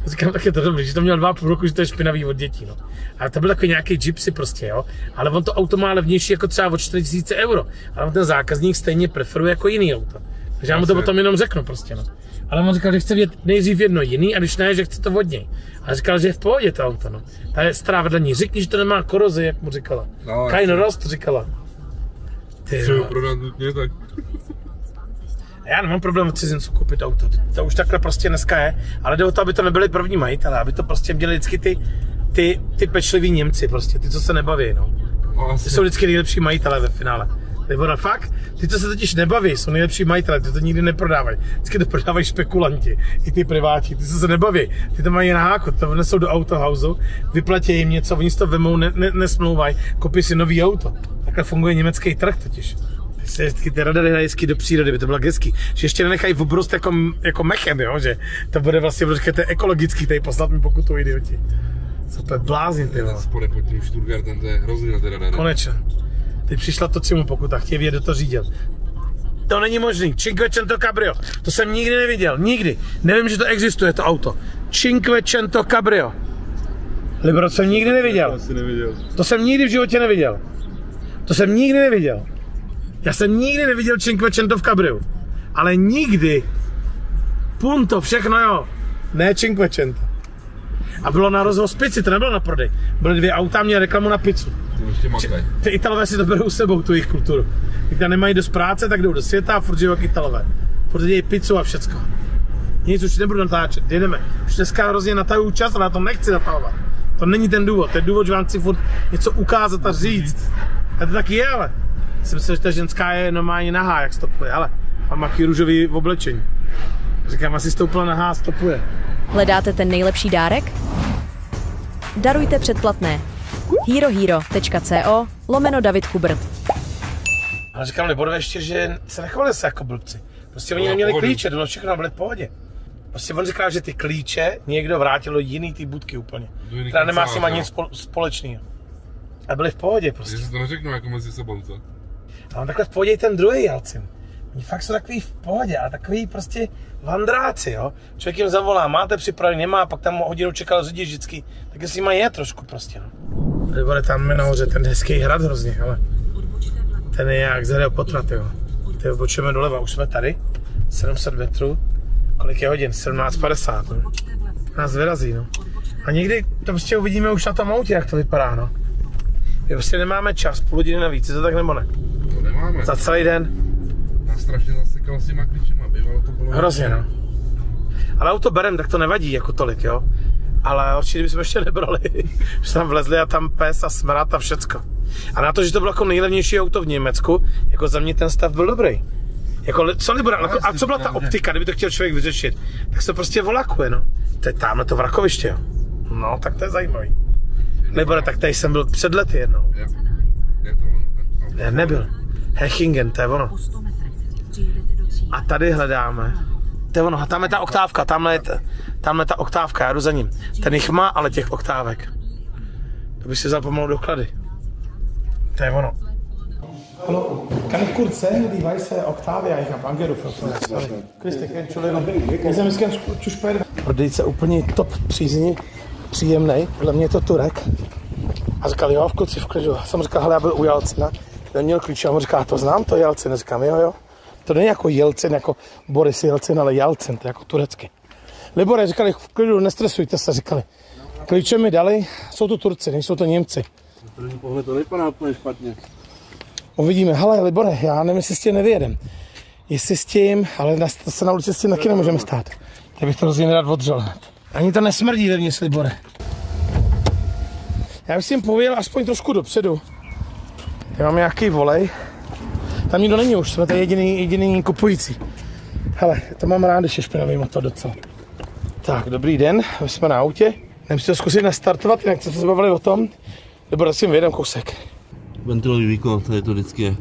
A říkám, tak je to dobrý, že to měl 2,5 roku, že to je špinavý od dětí, no. Ale to byl takový nějaký gypsy prostě, jo. Ale on to auto má levnější jako třeba o 4 000 euro. Ale on ten zákazník stejně preferuje jako jiný auto. Takže já mu to potom jenom řeknu prostě, no. Ale on říkal, že chce vidět nejdřív jedno jiný a když ne, že chce to od něj. A říkal, že je v pohodě to auto, no. Ta je stará vedle ní. Řekni, že to nemá korozi, jak mu říkala. No, Kein Rost, říkala. Třeba prodat nutně, tak. Já nemám problém od cizinců koupit auto. To už takhle prostě dneska je. Ale jde o to, aby to nebyli první majitelé, aby to prostě měli vždycky ty pečliví Němci prostě, ty, co se nebaví, no. Ty jsou vždycky nejlepší majitelé ve finále. Libora, fakt? Ty to se totiž nebaví, jsou nejlepší majitelé, ty to nikdy neprodávají. Vždycky to prodávají špekulanti, i ty priváti, ty se nebaví. Ty to mají na háku, to vnesou do autohausu, vyplatí jim něco, oni si to vemou, nesmlouvají, koupí si nový auto. Takhle funguje německý trh totiž. Ty radary hrají do přírody, by to bylo hezký. Že ještě nenechají obrost jako mechem, jo? Že to bude vlastně, protože to je ekologický, tady poslat mi pokutu, idioti. Co to je blázni, ty vole. Spode pod tím Stuttgartem, to je hrozný na ty radary. Konečně. Teď přišla to cimu pokuta, chtějí vědět, kdo to řídil. To není možný. Cinquecento Cabrio. To jsem nikdy neviděl. Nikdy. Nevím, že to existuje, to auto. Cinquecento Cabrio. Libro, to jsem nikdy neviděl. To jsem nikdy v životě neviděl. To jsem nikdy neviděl. Já jsem nikdy neviděl Cinquecento v Cabriu. Ale nikdy. Punto, všechno jo. Ne Cinquecento. A bylo na rozhospici, to nebylo na prodej. Byly 2 auta, měly reklamu na pizzu. Ty Italové si to berou s sebou, tu jejich kulturu. Když tam nemají dost práce, tak jdou do světa a furt žijou jak Italové. Furt dějí pizzu a všecko. Nic už nebudu natáčet, jedeme. Už dneska hrozně natahuju čas, ale já to nechci natahovat. To není ten důvod, to je důvod, že vám chci furt něco ukázat a říct. A to taky je, ale. Jsem myslel, že ta ženská je normálně nahá, jak stopuje, ale mám jaký růžový oblečení. Říkám, asi stoupila nahá, stopuje. Hledáte ten nejlepší dárek? Darujte předplatné. herohero.co/David Kubert. Ale říkám Liborovi ještě, že se nechovali se jako blbci. Prostě oni neměli klíče, to bylo všechno, byli v pohodě. Prostě on říkal, že ty klíče někdo vrátil do jiný ty budky úplně. Která nemá s nima nic společného. A byli v pohodě prostě. Že si to neřeknou jako mezi sebou, co? A on takhle v pohodě i ten druhý Jelcin. Oni fakt jsou takový v pohodě, ale takový prostě vandráci, jo. Člověk jim zavolá, máte připravený, nemá, pak tam hodinu čekal řidič vždycky. Tak s nima je trošku prostě, no. Libore, tam je nahoře ten hezký hrad hrozně, ale ten je jak zhledal potrat, jo. Teď odbočujeme doleva, už jsme tady, 700 metrů. Kolik je hodin? 17:50, no. Nás vyrazí, no. A někdy to prostě uvidíme už na tom autě, jak to vypadá, no. My prostě nemáme čas, půl hodiny navíc, je to tak nebo ne? To nemáme. Za celý den. Nás strašně zasykal s těma klíčema, bývalo to bylo... Hrozně, no. Ale auto berem, tak to nevadí jako tolik, jo. Ale určitě bychom ještě nebrali, že tam vlezli a tam pes a smrad a všecko. A na to, že to bylo jako nejlevnější auto v Německu, jako za mě ten stav byl dobrý. Jako, co Libora, a co byla ta optika, kdyby to chtěl člověk vyřešit, tak se to prostě volakuje, no. To je tamhle to vrakoviště, jo. No, tak to je zajímavý. Libora, tak tady jsem byl před lety jednou. Ne, nebyl. Hechingen, to je ono. A tady hledáme. To je ono, a tam je ta oktávka, tamhle je ta oktávka, já jdu za ním. Ten jich má, ale těch oktávek. To bych si vzal pomalu doklady. To je ono. Hallo, kann ich kurz sehen, die weiße Octavia, ich habe angerufen. Christi, Entschuldigung, jsem dneska zu spät. Prodejce úplně top příjemnej, podle mě je to Turek. A říkal, jo, v kluci v klidu. Jsem říkal, hele, já byl u Jelcina, neměl klíče, a on říká, to znám, to Jelcin, říkám, jo. To není jako Jelcin, jako Boris Jelcin, ale Jelcin, to je jako turecky. Libore, říkali, v klidu, nestresujte se, říkali. Klíče mi dali, jsou to Turci, nejsou to Němci. První pohled to nevypadá úplně špatně. Uvidíme, hele, Libore, já nevím, jestli s tím nevyjedem. Jestli s tím, ale se na ulici s tím taky nemůžeme stát. Tak bych to hrozně nerad odřel hned. Ani to nesmrdí vevnitř, Libore. Já bych si jim pověděl aspoň trošku dopředu. Já mám nějaký volej. Tam nikdo není už, jsme tady jediný kupující. Hele, to mám rád, když je špinavý motor docela. Tak, dobrý den, my jsme na autě. Jdem si to zkusit nastartovat, jinak jste se bavili o tom. Nebo si jim vyjedem kousek. Ventilový výkon, to je to vždycky je.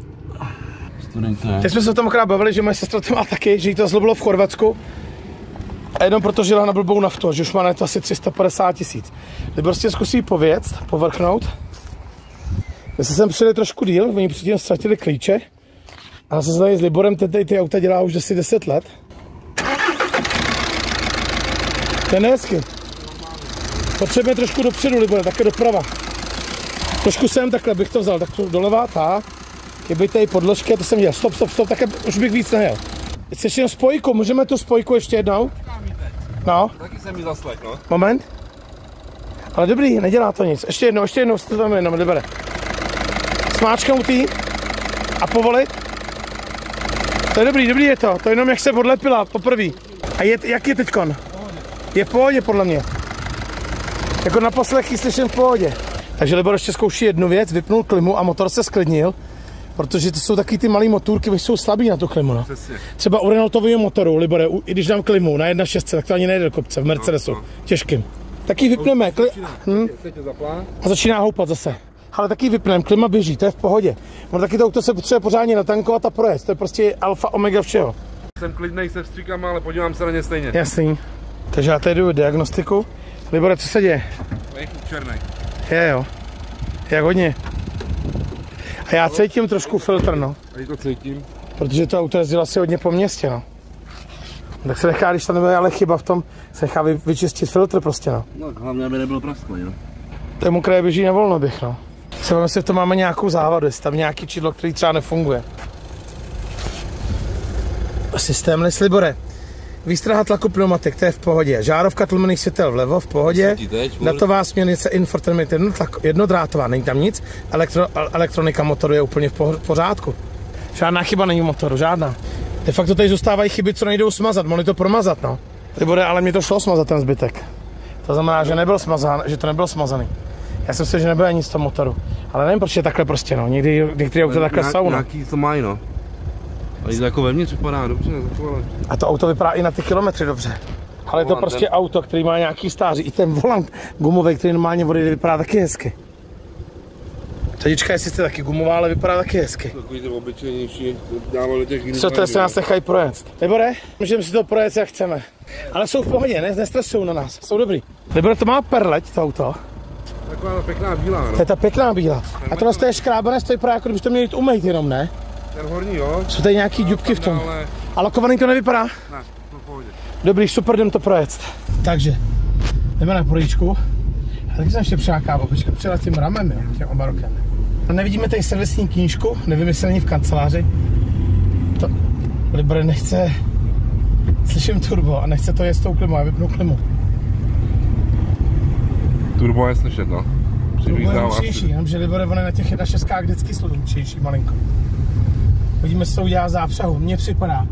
Teď jsme se o tom akorát bavili, že moje sestra to má taky, že jí to zlobilo v Chorvatsku. A jenom proto žila na blbou naftu, že už má na to asi 350 000. Když prostě zkusí pověct, povrchnout. My jsme sem přijeli trošku díl, oni předtím ztratili klíče. A se tady s Liborem ty auta dělá už asi 10 let. To je nehezky. Potřebujeme trošku dopředu, Libore, také doprava. Trošku sem, takhle bych to vzal, tak doleva, tak. Kdyby tady podložky, to jsem dělal. Stop, tak už bych víc nejel. Chceš jen spojku, můžeme tu spojku ještě jednou? No. Taky jsem mi zaslech, no. Moment. Ale dobrý, nedělá to nic. Ještě jednou, se to tam jenom, Libore. Smáčknutý a povolit. To je dobrý je to. To jenom jak se odlepila poprvé. A jak je teďkon? Je v pohodě podle mě. Jako na poslechy slyším v pohodě. Takže Libor ještě zkouší jednu věc, vypnul klimu a motor se sklidnil, protože to jsou taky ty malé motůrky, které jsou slabý na tu klimu. No. Třeba u Renaultového motoru, Libore, i když dám klimu na 1.6, tak to ani nejde do kopce v Mercedesu, těžkým. Taky vypneme, a začíná houpat zase. Ale taky vypneme, klima běží, to je v pohodě. No taky to auto se potřebuje pořádně natankovat a projet, to je prostě alfa omega všeho. Jsem klidnej se vstříkama, ale podívám se na ně stejně. Jasný. Takže já tady jdu diagnostiku. Libore, co se děje? Černej. Je jo. Jak hodně. A já cítím trošku filtr, no. A to cítím. Protože to auto jezdilo asi hodně po městě, no. Tak se nechá, když tam nebude ale chyba v tom, se nechá vyčistit filtr prostě, no. No, hlavně, aby nebyl prasklý, no. Tému kraje běží na volno bych, no. Se vám, jestli v tom máme nějakou závadu, jestli tam nějaký čidlo, který třeba nefunguje. Systém les, Libore. Výstraha tlaku pneumatik, to je v pohodě. Žárovka tlmených světel vlevo, v pohodě. Datová směrnice infotainment jednodrátová, není tam nic. Elektronika motoru je úplně v pořádku. Žádná chyba není v motoru, žádná. De facto tady zůstávají chyby, co nejdou smazat, mohli to promazat, no. Libore, ale mě to šlo smazat ten zbytek. To znamená, že nebyl smazán, že to nebylo smazaný. Já jsem si, že nebylo nic z toho motoru. Ale nevím, proč je takhle prostě, no. Někdy auto takhle jsou, no. Nějaký to mají, no. A jde jako vevnitř vypadá dobře, takové. A to auto vypadá i na ty kilometry dobře. Ale je to prostě auto, který má nějaký stáří. I ten volant gumový, který normálně odejde, vypadá taky hezky. Řadička je sice taky gumová, ale vypadá taky hezky. Takový ty obyčejnější, dávali těch jiných. Co to se nás nechají projet? Libore, můžeme si to projet, jak chceme. Ale jsou v pohodě, nestresují na nás, jsou dobrý. Libore, to má perleť, to auto. Taková pěkná bílá, no. To je ta pěkná bílá. A to vlastně je škrábané, stojí právě jako kdybyste měli jít umýt jenom, ne? Ten horní, jo. Jsou tady nějaký dubky v tom. A lakovaný to nevypadá? Ne, to v pohodě. Dobrý, super, jdem to projet. Takže, jdeme na projíčku. A taky jsem ještě přelákával, počkat, přijela tím ramem, jo, tím obarokem. A nevidíme tady servisní knížku, nevím, jestli není v kanceláři. To, Libore nechce, slyším turbo a nechce to jet s tou klimou, já vypnu klimu. Turbo je slyšet, no. Turbo je hlučnější, jenomže Libore, on je na těch 1.6 vždycky hlučnější malinko. Vidíme, co to udělá zápřahu. Mně připadá,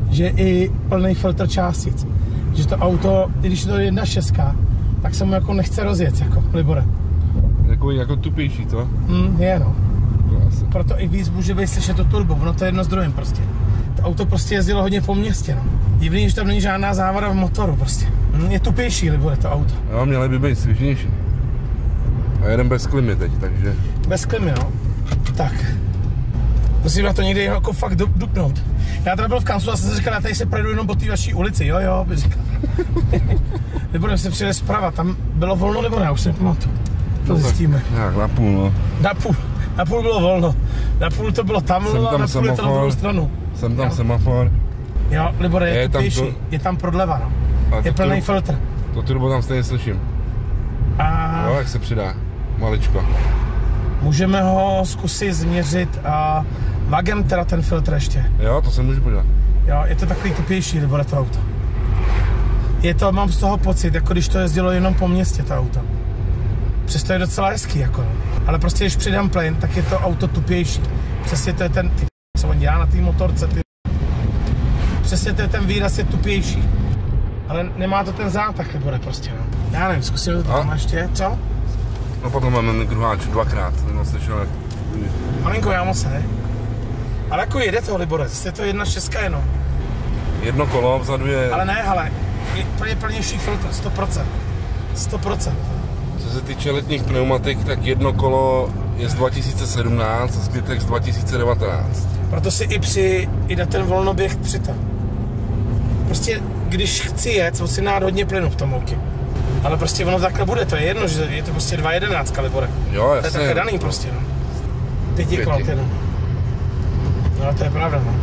že i plný filtr částic. Že to auto, i když je to 1.6, tak se mu jako nechce rozjet, jako Libore. Jako tupější, co? Je, no. Proto i víc může být slyšet to turbo, ono to je jedno s druhým prostě. To auto prostě jezdilo hodně po městě, no. Divný, že tam není žádná závada v motoru prostě. Je tupější, Libore, to auto. Jo, měly by být svěžnější. A jedem bez klimy teď, takže... Bez klimy, no. Tak. Musím na to někde jako fakt dupnout. Já teda byl v kanclu a jsem si říkal, já tady se projedu jenom po té vaší ulici, jo, bych říkal. Nebudeme se přijeli zprava, tam bylo volno nebo ne, už se nepamatuju. To zjistíme. Jak na půl, no. Na půl bylo volno. Na půl to bylo tam a na půl je to na druhou stranu. Jsem tam semafor. Jo, Libore, je to pěší, je tam prodleva, no. Je plný filtr. To turbo tam stejně slyším. Jo, jak se přidá. Maličko. Můžeme ho zkusit změřit a vagem teda ten filtr ještě. Jo, to se můžu podívat. Jo, je to takový tupější, Libore, to auto. Je to, mám z toho pocit, jako když to jezdilo jenom po městě, to auto. Přesto je docela hezký, jako. Ale prostě, když přidám plyn, tak je to auto tupější. Přesně to je ten, co on dělá na té motorce, Přesně to je ten výraz, je tupější. Ale nemá to ten zátah, Libore, prostě, no. Já nevím, zkusíme to tam ještě, co? No potom máme kruháč dvakrát, no slyšel. Malinko, já moc ne. Ale jako jede to, Libore, zase je to 1.6 jenom. Jedno kolo, vzadu je... Ale ne, hele, je plnější filtr, 100%. 100%. Co se týče letních pneumatik, tak jedno kolo je z 2017 a zbytek z 2019. Proto si i na ten volnoběh přitom. Prostě, když chci jet, musím dát hodně plynu v tom autě. Ale prostě ono takhle bude, to je jedno, že je to prostě 2.11, Libore. Jo, jasně. To je takhle daný prostě, no. 5 kol, no, to je pravda, no.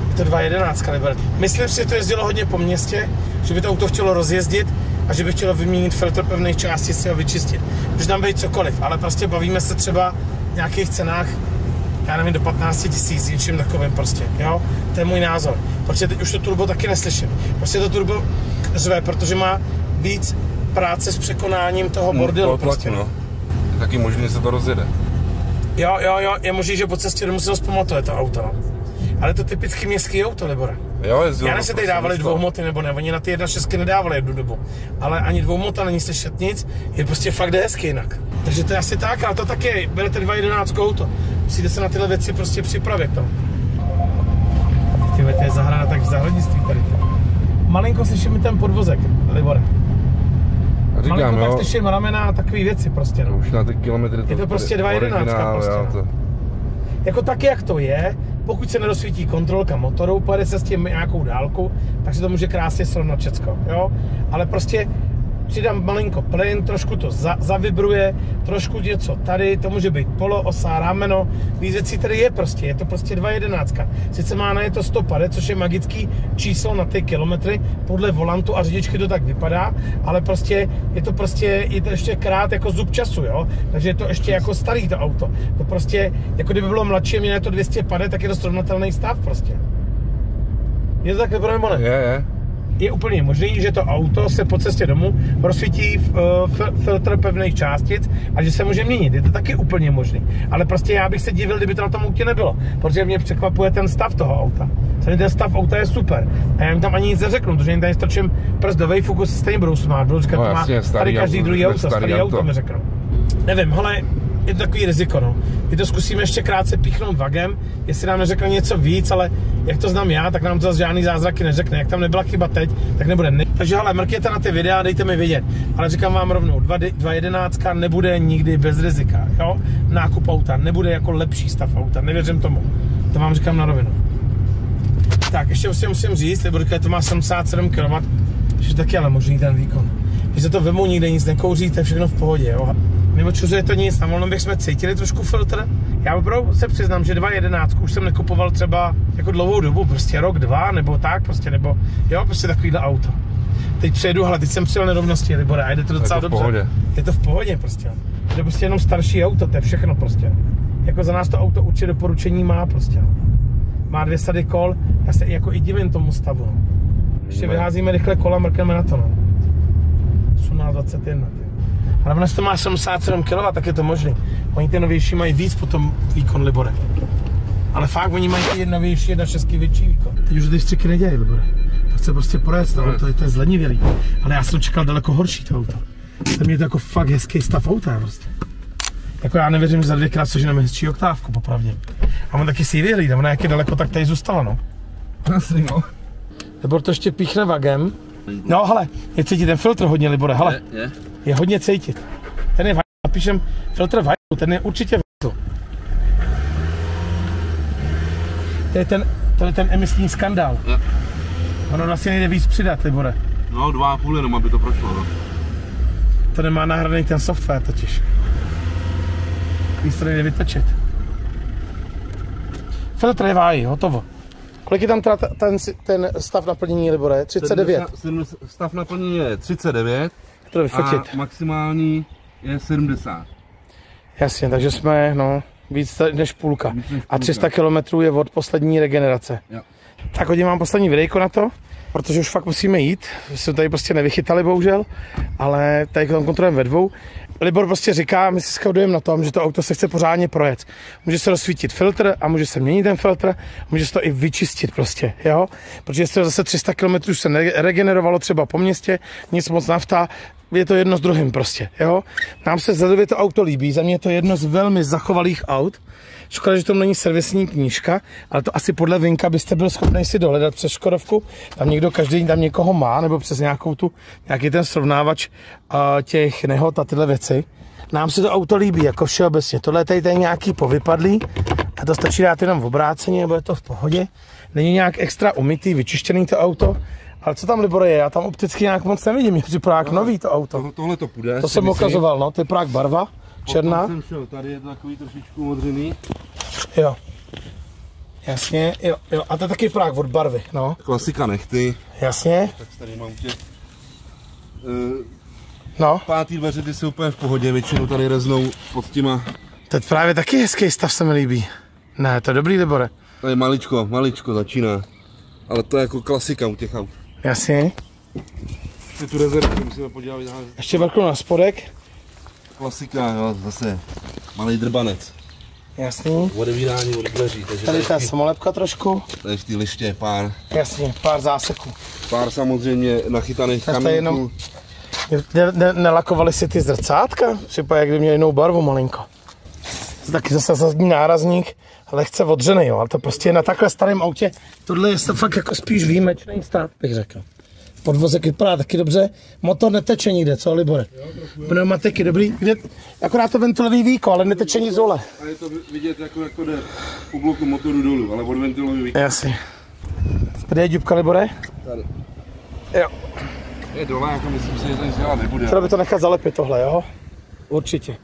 Je to 2.11, Libore. Myslím si, že to jezdilo hodně po městě, že by to auto chtělo rozjezdit a že by chtělo vyměnit filtr pevných částí, si ho vyčistit. Může tam být cokoliv, ale prostě bavíme se třeba v nějakých cenách, já nevím, do 15 000, něčím takovým prostě, jo? To je můj názor. Protože teď už to turbo taky neslyším. Prostě to turbo řve, protože má víc práce s překonáním toho bordelu prostě. No. Je taky možný, že se to rozjede. Jo, je možný, že po cestě domů si to zpamatuje to auto, no. Ale to typicky městský auto, Libore. Jo, jezdil. Já ne se tady dávali dvoumoty nebo ne, oni na ty 1.6 nedávali jednu dobu. Ale ani dvoumota není slyšet nic, je prostě fakt hezky jinak. Takže to je asi tak, ale to taky, berete 2.11 auto. Musíte se na tyhle věci prostě připravit, no. Tyhle, to je zahrada tak v zahradnictví tady. Malinko slyším mi ten podvozek, Libore. Říkám, malinko jo. tak slyším ramena a takový věci prostě, no. Už na ty kilometry Je to prostě 2.11 prostě, no. Jako tak, jak to je, pokud se nerozsvítí kontrolka motoru, pojede se s tím nějakou dálku, tak se to může krásně srovnat všecko, jo. Ale prostě přidám malinko plyn, trošku to zavibruje, trošku něco tady, to může být poloosa, rameno, víc věcí tady je to prostě 2.11. Sice má na je to 150, což je magický číslo na ty kilometry, podle volantu a řidičky to tak vypadá, ale prostě je to ještě krát jako zub času, jo, takže je to ještě jako starý to auto. To prostě, jako kdyby bylo mladší, mělo to 250, tak je to srovnatelný stav prostě. Je to takhle, nebo ne? Je. Je úplně možný, že to auto se po cestě domů rozsvítí filtr pevných částic a že se může měnit. Je to taky úplně možný. Ale prostě já bych se divil, kdyby to na tom autě nebylo, protože mě překvapuje ten stav toho auta. Ten stav auta je super. A já jim tam ani nic neřeknu, protože jim tady strčím prst do wayfooku, se stejně budou smát. Budou říkat, No, to má jasně, tady každý druhý auto, starý auto mi řeknou. Nevím, ale je to takový riziko, no. My to zkusíme ještě krátce píchnout vagem, jestli nám neřekne něco víc, ale jak to znám já, tak nám to zase žádný zázraky neřekne. Jak tam nebyla chyba teď, tak nebude. Takže hele, mrkněte na ty videa, dejte mi vědět. Ale říkám vám rovnou, 2.11 nebude nikdy bez rizika, jo? Nákup auta nebude jako lepší stav auta, nevěřím tomu. To vám říkám na rovinu. Tak, ještě musím říct, nebo to má 77 kW, že taky ale možný ten výkon. Když se to vemu, nikde nic nekouří, to je všechno v pohodě, jo? Neočuzuje to nic, na volnom jsme cítili trošku filtr. Já opravdu se přiznám, že 2.11 už jsem nekupoval třeba jako dlouhou dobu, prostě rok, dva, nebo tak, prostě, nebo jo, prostě takovýhle auto. Teď přejedu, hele, teď jsem přijel nerovnosti, Libore, a jde to docela dobře. Pohodě. Je to v pohodě prostě. Je to prostě jenom starší auto, to je všechno prostě. Jako za nás to auto určitě doporučení má prostě. Má 2 sady kol, já se jako i divím tomu stavu. Ještě vyházíme rychle kola, mrkneme na to, no. 1821. Ale když to má 77 kW, tak je to možný. Oni ty novější mají víc potom výkon, Libore. Ale fakt, oni mají ty novější 1.6 větší výkon. Teď už ty střiky nedělají, Libore. To chce prostě projet, to je zlenivělý. Ale já jsem čekal daleko horší to auto. Tam je to jako fakt hezký stav auta prostě. Jako já nevěřím, že za 2krát seženeme hezčí oktávku, popravdě. A on taky si ji vyhlídá, ona jak je daleko, tak tady zůstala, no. Asi, no. Libor to ještě píchne vagem. No hele, je cítit ten filtr hodně, Libore, hele. Je hodně cítit. Ten je vajdu, napíšem filtr vajdu, ten je určitě vajdu. To je ten emisní skandál. Je. Ono vlastně nejde víc přidat, Libore. No, 2,5 jenom, aby to prošlo, no. To nemá nahraný ten software totiž. Víc to nejde vytočit. Filtr je vájí, hotovo. Kolik je tam teda ten stav naplnění, Libore? 39? Stav naplnění je 39 a maximální je 70. Jasně, takže jsme víc než půlka. A 300 km je od poslední regenerace. Jo. Tak hodím vám poslední videjko na to, protože už fakt musíme jít. Jsme tady prostě nevychytali bohužel, ale tady tam kontrolujeme ve dvou. Libor prostě říká, my si shodujeme na tom, že to auto se chce pořádně projet. Může se rozsvítit filtr a může se měnit ten filtr, může se to i vyčistit prostě, jo? Protože jestli to zase 300 km už se regenerovalo třeba po městě, nic moc nafta, je to jedno s druhým prostě, jo? Nám se zadově to auto líbí, za mě je to jedno z velmi zachovalých aut. Škoda, že to není servisní knížka, ale to asi podle Vinka byste byl schopný si dohledat přes Škodovku. Tam někdo, každý tam někoho má, nebo přes nějaký ten srovnávač těch nehod a tyhle věci. Nám se to auto líbí, jako všeobecně. Tohle je tady nějaký povypadlý a to stačí dát jenom v obráceně, nebo je to v pohodě. Není nějak extra umytý, vyčištěný to auto. Ale co tam, Libore, je? Já tam opticky nějak moc nevidím, mě připadá jak nový to auto. Tohle to půjde. To jsem ukazoval, no, to je právě barva, černá. Jsem šel, tady je to takový trošičku modřiný. Jo. Jasně, jo. A to je taky právě od barvy, no. Klasika nechty. Jasně. Tak tady mám tě. No. Pátý dveře, ty jsou úplně v pohodě, většinou tady reznou pod těma. Teď právě taky hezký stav se mi líbí. Ne, to je dobrý, Libore. Tady maličko začíná. Ale to je jako klasika u těch aut. Jasně. Ještě tu rezervu musíme podívat. Ještě vrknu na spodek. Klasika, jo, zase malý drbanec. Jasný. Odevírání od dveří. Tady ta samolepka trošku. Tady v té liště pár. Jasně, pár záseků. Pár samozřejmě nachytaných kamínků. Nelakovali si ty zrcátka? Připadá, jak kdyby měli jinou barvu malinko. Taky zase zadní nárazník, lehce odřený, jo, ale to prostě je na takhle starém autě. Tohle je to fakt jako spíš výjimečný stav, bych řekl. Podvozek vypadá taky dobře, motor neteče nikde, co Libore? Pneumatiky dobrý, kde, akorát to ventilový víko, ale neteče nic dole. A je to vidět, jako jde po bloku motoru dolů, ale od ventilový víko. Jasně. Kde je dubka, Libore? Tady. Jo. Je dole, jako myslím si, že to nic dělat nebude. Chtěl by to nechat zalepit tohle, jo? Určitě.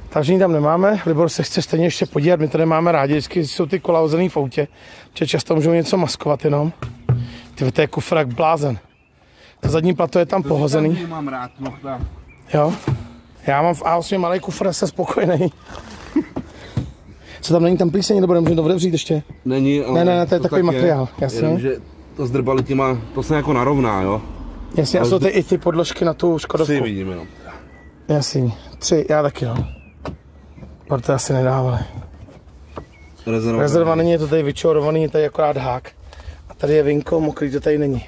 Takže tam nemáme, Libor se chce stejně ještě podívat, my to nemáme rádi, vždycky jsou ty kola hozený v autě, protože často můžou něco maskovat jenom. Ty to je kufr jak blázen. To zadní plato je tam pohozený. Mám rád, jo? Já mám v A8 malý kufr, jsem spokojený. Co tam není tam plíseň, nebo nemůžeme to otevřít ještě? Není, ale ne, to je takový materiál, jasně. Jenom, že to zdrbali těma, to se jako narovná, jo? Jasně, a jsou i ty podložky na tu Škodovku. 3 vidím jenom. Jasně, 3, já taky, no. Proto asi nedávali. Rezerva není, je to tady vyčorovaný, je tady akorát hák. A tady je vinko, mokrý to tady není.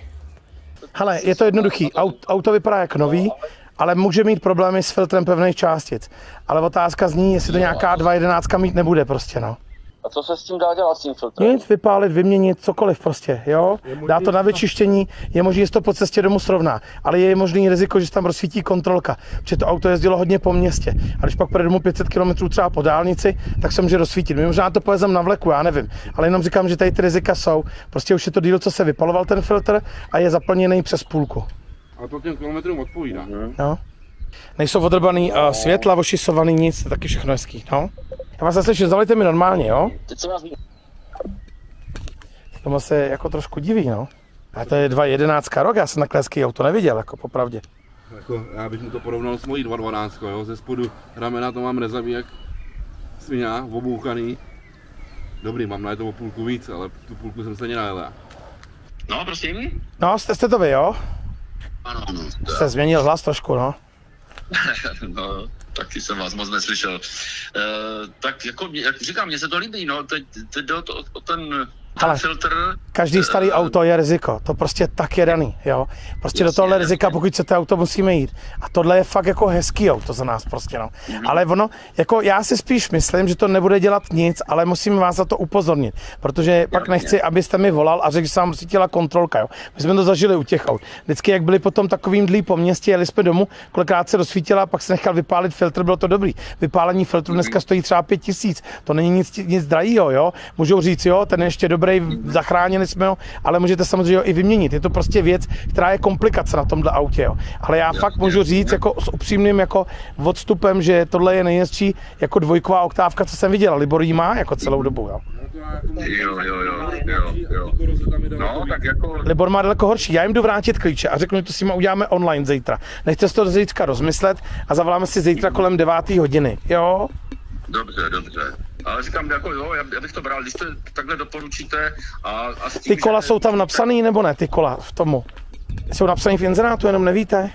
Hele, je to jednoduchý, auto vypadá jako nový, ale může mít problémy s filtrem pevných částic. Ale otázka zní, jestli to nějaká 2.11 mít nebude prostě, no. A co se s tím dá dělat s tím filtrem? Nic, vypálit, vyměnit, cokoliv prostě, jo. Dá to na vyčištění, je možné, že to po cestě domů srovná, ale je možný riziko, že se tam rozsvítí kontrolka, protože to auto jezdilo hodně po městě. A když pak pojede domů 500 km třeba po dálnici, tak se může rozsvítit. My možná to pojezdem na vleku, já nevím, ale jenom říkám, že tady ty rizika jsou. Prostě už je to díl, co se vypaloval ten filtr a je zaplněný přes půlku. A to těm kilometrům odpovídá. No. Nejsou odrbaný světla, ošisovaný nic, to je taky všechno hezký, no. Já vás slyším, zavolejte mi normálně, jo? Teď se vás... Tomu se jako trošku diví, no. A to je 2.11 rok, já jsem takhle hezký auto neviděl, jako popravdě. Jako, já bych mu to porovnal s mojí 2.12, jo, ze spodu ramena to mám rezavý jak svině, obouchaný. Dobrý, mám na to o půlku víc, ale tu půlku jsem stejně najel. No, prosím? No, jste to vy, jo? Ano. Jste změnil hlas trošku, no. No, taky jsem vás moc neslyšel. Tak jako, jak říkám, mně se to líbí, no, teď jde o ten filtr. Každý starý auto je riziko, to prostě tak je daný, jo. Prostě do tohle rizika, pokud chcete auto, musíme jít. A tohle je fakt jako hezký auto za nás prostě, no. Ale ono, jako já si spíš myslím, že to nebude dělat nic, ale musím vás za to upozornit, protože pak nechci, abyste mi volal a řekl, že se vám rozsvítila kontrolka, jo. My jsme to zažili u těch aut. Vždycky, jak byli potom takovým dlí po městě, jeli jsme domů, kolikrát se rozsvítila, pak se nechal vypálit filtr, bylo to dobrý. Vypálení filtru dneska stojí třeba 5 000, to není nic drahýho, jo. Můžou říct, jo, ten je ještě dobrý, zachránili jsme ho, ale můžete samozřejmě ho i vyměnit. Je to prostě věc, která je komplikace na tomhle autě, jo. Ale já fakt můžu říct jako s upřímným jako odstupem, že tohle je nejhezčí jako dvojková oktávka, co jsem viděl. Libor jí má jako celou dobu, jo. Jo. No, tak jako... Libor má daleko horší. Já jim jdu vrátit klíče a řeknu, že to s nimi uděláme online zítra. Nechte si to zítra rozmyslet a zavoláme si zítra kolem 9. hodiny, jo? Dobře. Ale říkám, jako jo, já bych to bral, když to takhle doporučíte a s tím, ty kola jsou tam napsaný, nebo ne, ty kola v tomu? Jsou napsaný v inzerátu, jenom nevíte?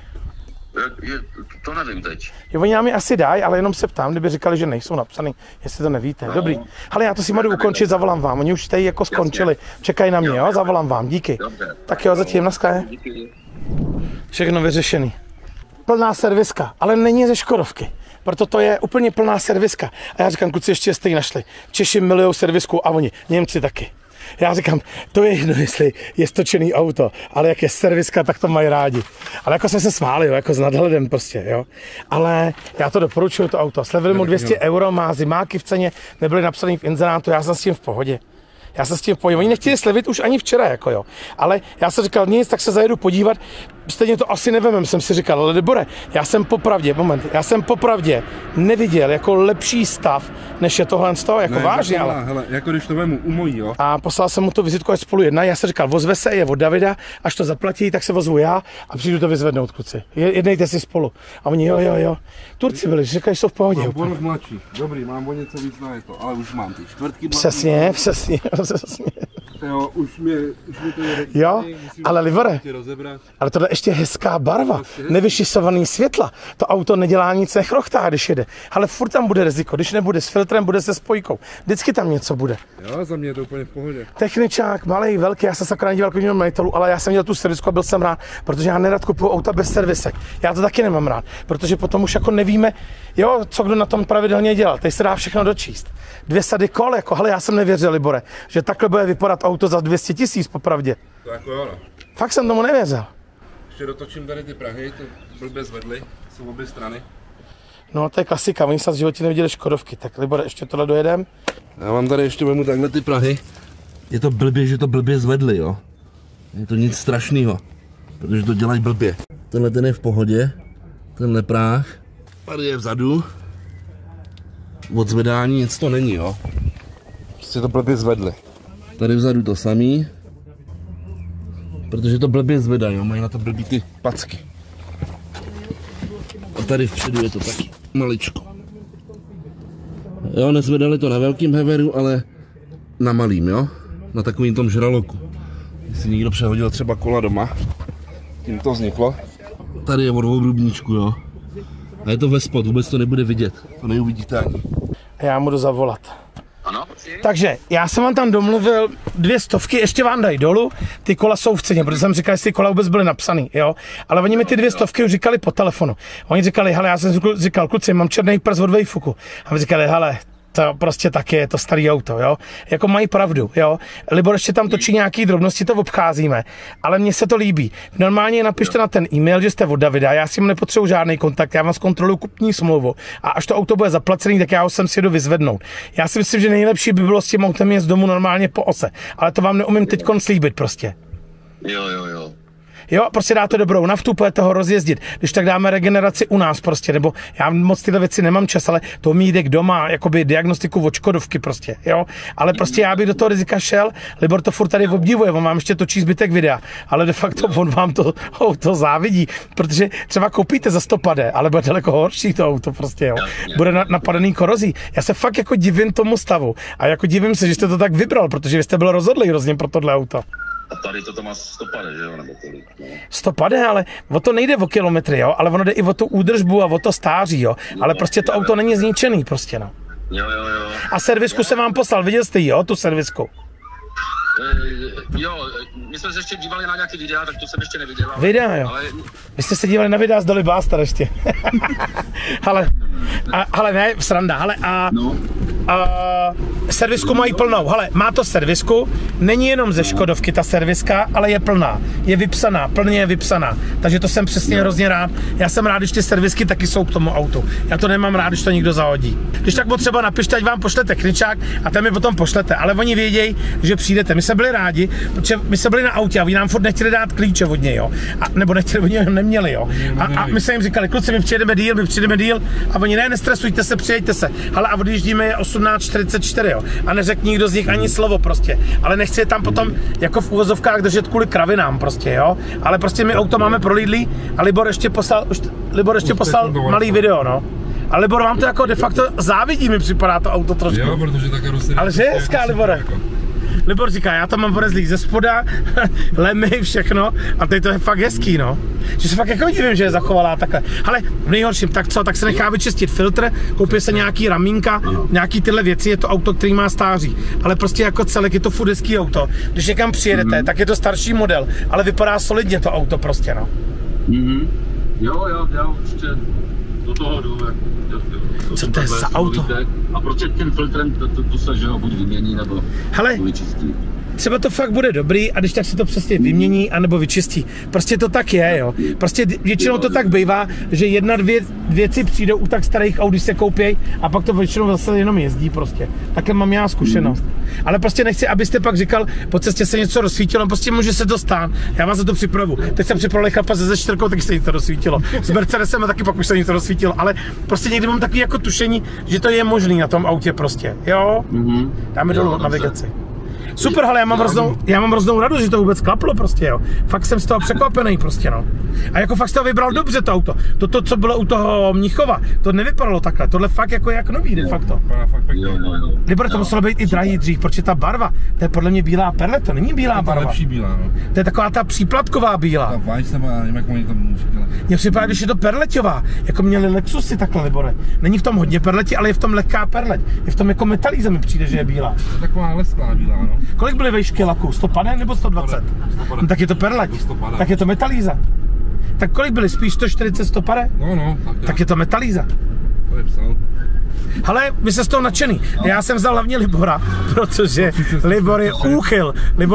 To nevím teď. Jo, oni nám je asi dají, ale jenom se ptám, kdyby říkali, že nejsou napsaný, jestli to nevíte. No. Dobrý. Ale já to si můžu ukončit, zavolám vám. Oni už tady jako skončili. Čekají na mě, jo? Zavolám vám, díky. Dobře. Tak jo, zatím, naschle. Všechno vyřešený. Plná serviska, ale není ze Škodovky. Proto to je úplně plná serviska. A já říkám, kluci, ještě jste ji našli. Češi milují servisku a oni, Němci taky. Já říkám, to je jedno, jestli je stočený auto, ale jak je serviska, tak to mají rádi. Ale jako jsme se smáli, jo, jako s nadhledem prostě, jo. Ale já to doporučuju, to auto. Slevili mu 200 €, má zimáky v ceně, nebyly napsaný v inzerátu, já jsem s tím v pohodě. Oni nechtěli slevit už ani včera, jako jo. Ale já jsem říkal, nic, tak se zajedu podívat. Stejně to asi nevemem, jsem si říkal, ale Libore, já jsem popravdě neviděl jako lepší stav, než je tohle z toho, jako ne, vážně, ale. Hele, jako když to vemu, umojí, jo. A poslal jsem mu tu vizitku, ať spolu jednají, já jsem říkal, vozve se, je od Davida, až to zaplatí, tak se vozvu já a přijdu to vyzvednout, kluci. Jednejte si spolu. A oni jo. Turci byli, říkají, že jsou v pohodě. Mám bonus mladší, dobrý, mám o něco víc na to, ale už mám ty čtvrtky. Přesně. Jo, už mi to jede. Jo, ale Libore, ale tohle ještě hezká barva, nevyšisovaný světla. To auto nedělá nic, nechrochtá, když jede. Ale furt tam bude riziko, když nebude s filtrem, bude se spojkou. Vždycky tam něco bude. Jo, za mě je to úplně v pohodě. Techničák, malej, velký, já jsem se akorát díval k majitelu, ale já jsem měl tu servisku a byl jsem rád, protože já nerad kupuju auta bez servisek. Já to taky nemám rád, protože potom už jako nevíme, jo, co kdo na tom pravidelně dělal. Teď se dá všechno dočíst. 2 sady kol, jako, hele, já jsem nevěřil, Libore, že takhle bude vypadat auto za 200 000 popravdě. To jako jo, no. Fakt jsem tomu nevěřil. Ještě dotočím tady ty prahy, to blbě zvedly, jsou obě strany. No, to je klasika, oni se v životě neviděli Škodovky, tak Libore, ještě tohle dojedem. Já vám tady ještě vemu takhle ty prahy. Je to blbě, že to blbě zvedli, jo. Je to nic strašného, protože to dělají blbě. Tenhle ten je v pohodě, tenhle práh. Tady je vzadu. Od zvedání nic to není, jo. Prostě to blbě zvedli. Tady vzadu to samý. Protože to blbě zvedají, jo, mají na to blbý ty packy. A tady vpředu je to taky maličko. Jo, nezvedali to na velkým heveru, ale na malým, jo. Na takovým tom žraloku. Jestli někdo přehodil třeba kola doma, tím to vzniklo. Tady je od obrubníčku, jo. A je to ve spod, vůbec to nebude vidět. To neuvidíte ani. Já mu jdu zavolat. Ano? Takže já jsem vám tam domluvil 200, ještě vám dají dolů, ty kola jsou v ceně, protože jsem říkal, jestli ty kola vůbec byly napsaný, jo. Ale oni mi ty 200 už říkali po telefonu. Oni říkali, hele, já jsem říkal, kluci, mám černý prst od Vejfuku. A my říkali, hele, to prostě tak je to starý auto, jo. Jako mají pravdu, jo. Libor ještě tam točí nějaký drobnosti, to obcházíme, ale mně se to líbí. Normálně napište na ten e-mail, že jste od Davida, já si mu nepotřebuji žádný kontakt, já vám zkontroluji kupní smlouvu a až to auto bude zaplacený, tak já ho sem si jdu vyzvednout. Já si myslím, že nejlepší by bylo s tím autem jet z domu normálně po ose, ale to vám neumím teďkon slíbit prostě. Jo. Jo, prostě dáte dobrou naftu, pojďte ho rozjezdit. Když tak dáme regeneraci u nás prostě, nebo já moc tyhle věci nemám čas, ale to mít jde k doma, jakoby diagnostiku od Škodovky prostě, jo. Ale prostě já bych do toho rizika šel, Libor to furt tady obdivuje, on vám ještě točí zbytek videa, ale de facto on vám to závidí, protože třeba koupíte za 100 pade, ale bude daleko horší to auto prostě, jo. Bude napadený korozí. Já se fakt jako divím tomu stavu a jako divím se, že jste to tak vybral, protože vy jste byl rozhodlý hrozně pro tohle auto. A tady to má 100 pade, že jo, nebo kolik? No. 100 pade, ale o to nejde o kilometry, jo, ale ono jde i o tu údržbu a o to stáří, jo, ale prostě to auto není zničený prostě, no. Jo. A servisku jsem vám poslal, viděl jste ji, jo, tu servisku? Jo, my jsme se ještě dívali na nějaký videa, tak to jsem ještě neviděl. Videa, jo. Ale... Vy jste se dívali na videa z Dolly Bastard ještě. ale ne, sranda, hele servisku mají plnou, hele, má to servisku, není jenom ze Škodovky ta serviska, ale je plná, je vypsaná, plně je vypsaná, takže to jsem přesně hrozně rád. Já jsem rád, když ty servisky taky jsou k tomu autu, já to nemám rád, když to někdo zahodí. Když tak třeba napište, ať vám pošle techničák a ten mi potom pošlete, ale oni vědějí, že přijdete. My jsme byli rádi, protože my jsme byli na autě a vy nám furt nechtěli dát klíče od něj, jo. Nebo nechtěli, oni ho neměli, jo. A my jsme jim říkali, kluci, my přijedeme díl a oni nestresujte se, přijeďte se. Ale a odjíždíme je 18:44, jo. A neřekl nikdo z nich ani slovo prostě. Ale nechci je tam potom jako v uvozovkách držet kvůli kravinám prostě, jo. Ale prostě my auto máme prolídlý a Libor ještě poslal malý video, no. A Libor vám to jako de facto závidí, mi připadá to auto trošku. Jo, protože ta karoserie... Ale že je hezká, Libore. Jako... Libor říká, já to mám vorezlý ze spoda, lemy, všechno a teď to je fakt hezký, no. Že se fakt jako divím, že je zachovalá takhle. Ale v nejhorším, tak co, tak se nechá vyčistit filtr, koupí se nějaký ramínka, nějaký tyhle věci, je to auto, který má stáří. Ale prostě jako celek je to furt hezký auto. Když někam přijedete, tak je to starší model, ale vypadá solidně to auto prostě, no. Jo, určitě do toho jdu. Co to je za auto? A prostě tím filtrem to se, že ho buď vymění, nebo vyčistí. Třeba to fakt bude dobrý a když tak si to přesně vymění anebo vyčistí. Prostě to tak je, jo. Prostě většinou to tak bývá, že 1-2 věci přijdou u tak starých aut, když se koupějí a pak to většinou zase jenom jezdí prostě. Takhle mám já zkušenost. Ale prostě nechci, abyste pak říkal, po cestě se něco rozsvítilo, prostě může se to stát. Já vás za to připravu. Teď jsem připravil chlapa se Z4, taky se něco rozsvítilo. S Mercedesem a taky pak už se něco rozsvítilo, ale prostě někdy mám takový jako tušení, že to je možný na tom autě prostě. Jo? Dáme dolů navigaci. Super, ale já mám hroznou radost, že to vůbec klaplo prostě, jo. Fakt jsem z toho překvapený prostě, no. A jako fakt jsi to vybral dobře to auto. To, co bylo u toho Mnichova, to nevypadalo takhle. Tohle fakt jako jak nový, de facto. Libore, to muselo být i drahý dřív, protože ta barva, to je podle mě bílá perle, to není bílá barva. Lepší bílá, no. To je taková ta příplatková bílá. Ta Weiss, nebo já nevím, jak oni tam říkali. Mně připadá, když je to perleťová, jako měli Lexusy takhle, Libore. Není v tom hodně perleti, ale je v tom lehká perleť. Je v tom jako metalíza mi přijde, že je bílá. To je taková lesklá bílá, no. Kolik byly vejšky laku? 150 nebo 120? No, tak je to perleť. Tak je to metalíza. Tak kolik byly? Spíš 140, 150? No, tak je to metalíza. To je psal. Ale vy jste z toho nadšený. Já jsem vzal hlavně Libora, protože Libor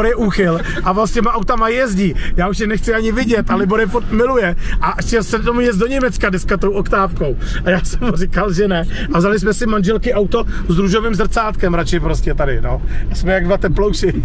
je úchyl a vlastně těma autama jezdí. Já už je nechci ani vidět a Libor je furt miluje a chtěl se tomu jet do Německa dneska tou oktávkou. A já jsem mu říkal, že ne. A vzali jsme si manželky auto s růžovým zrcátkem radši prostě tady, no. A jsme jak dva teplouši.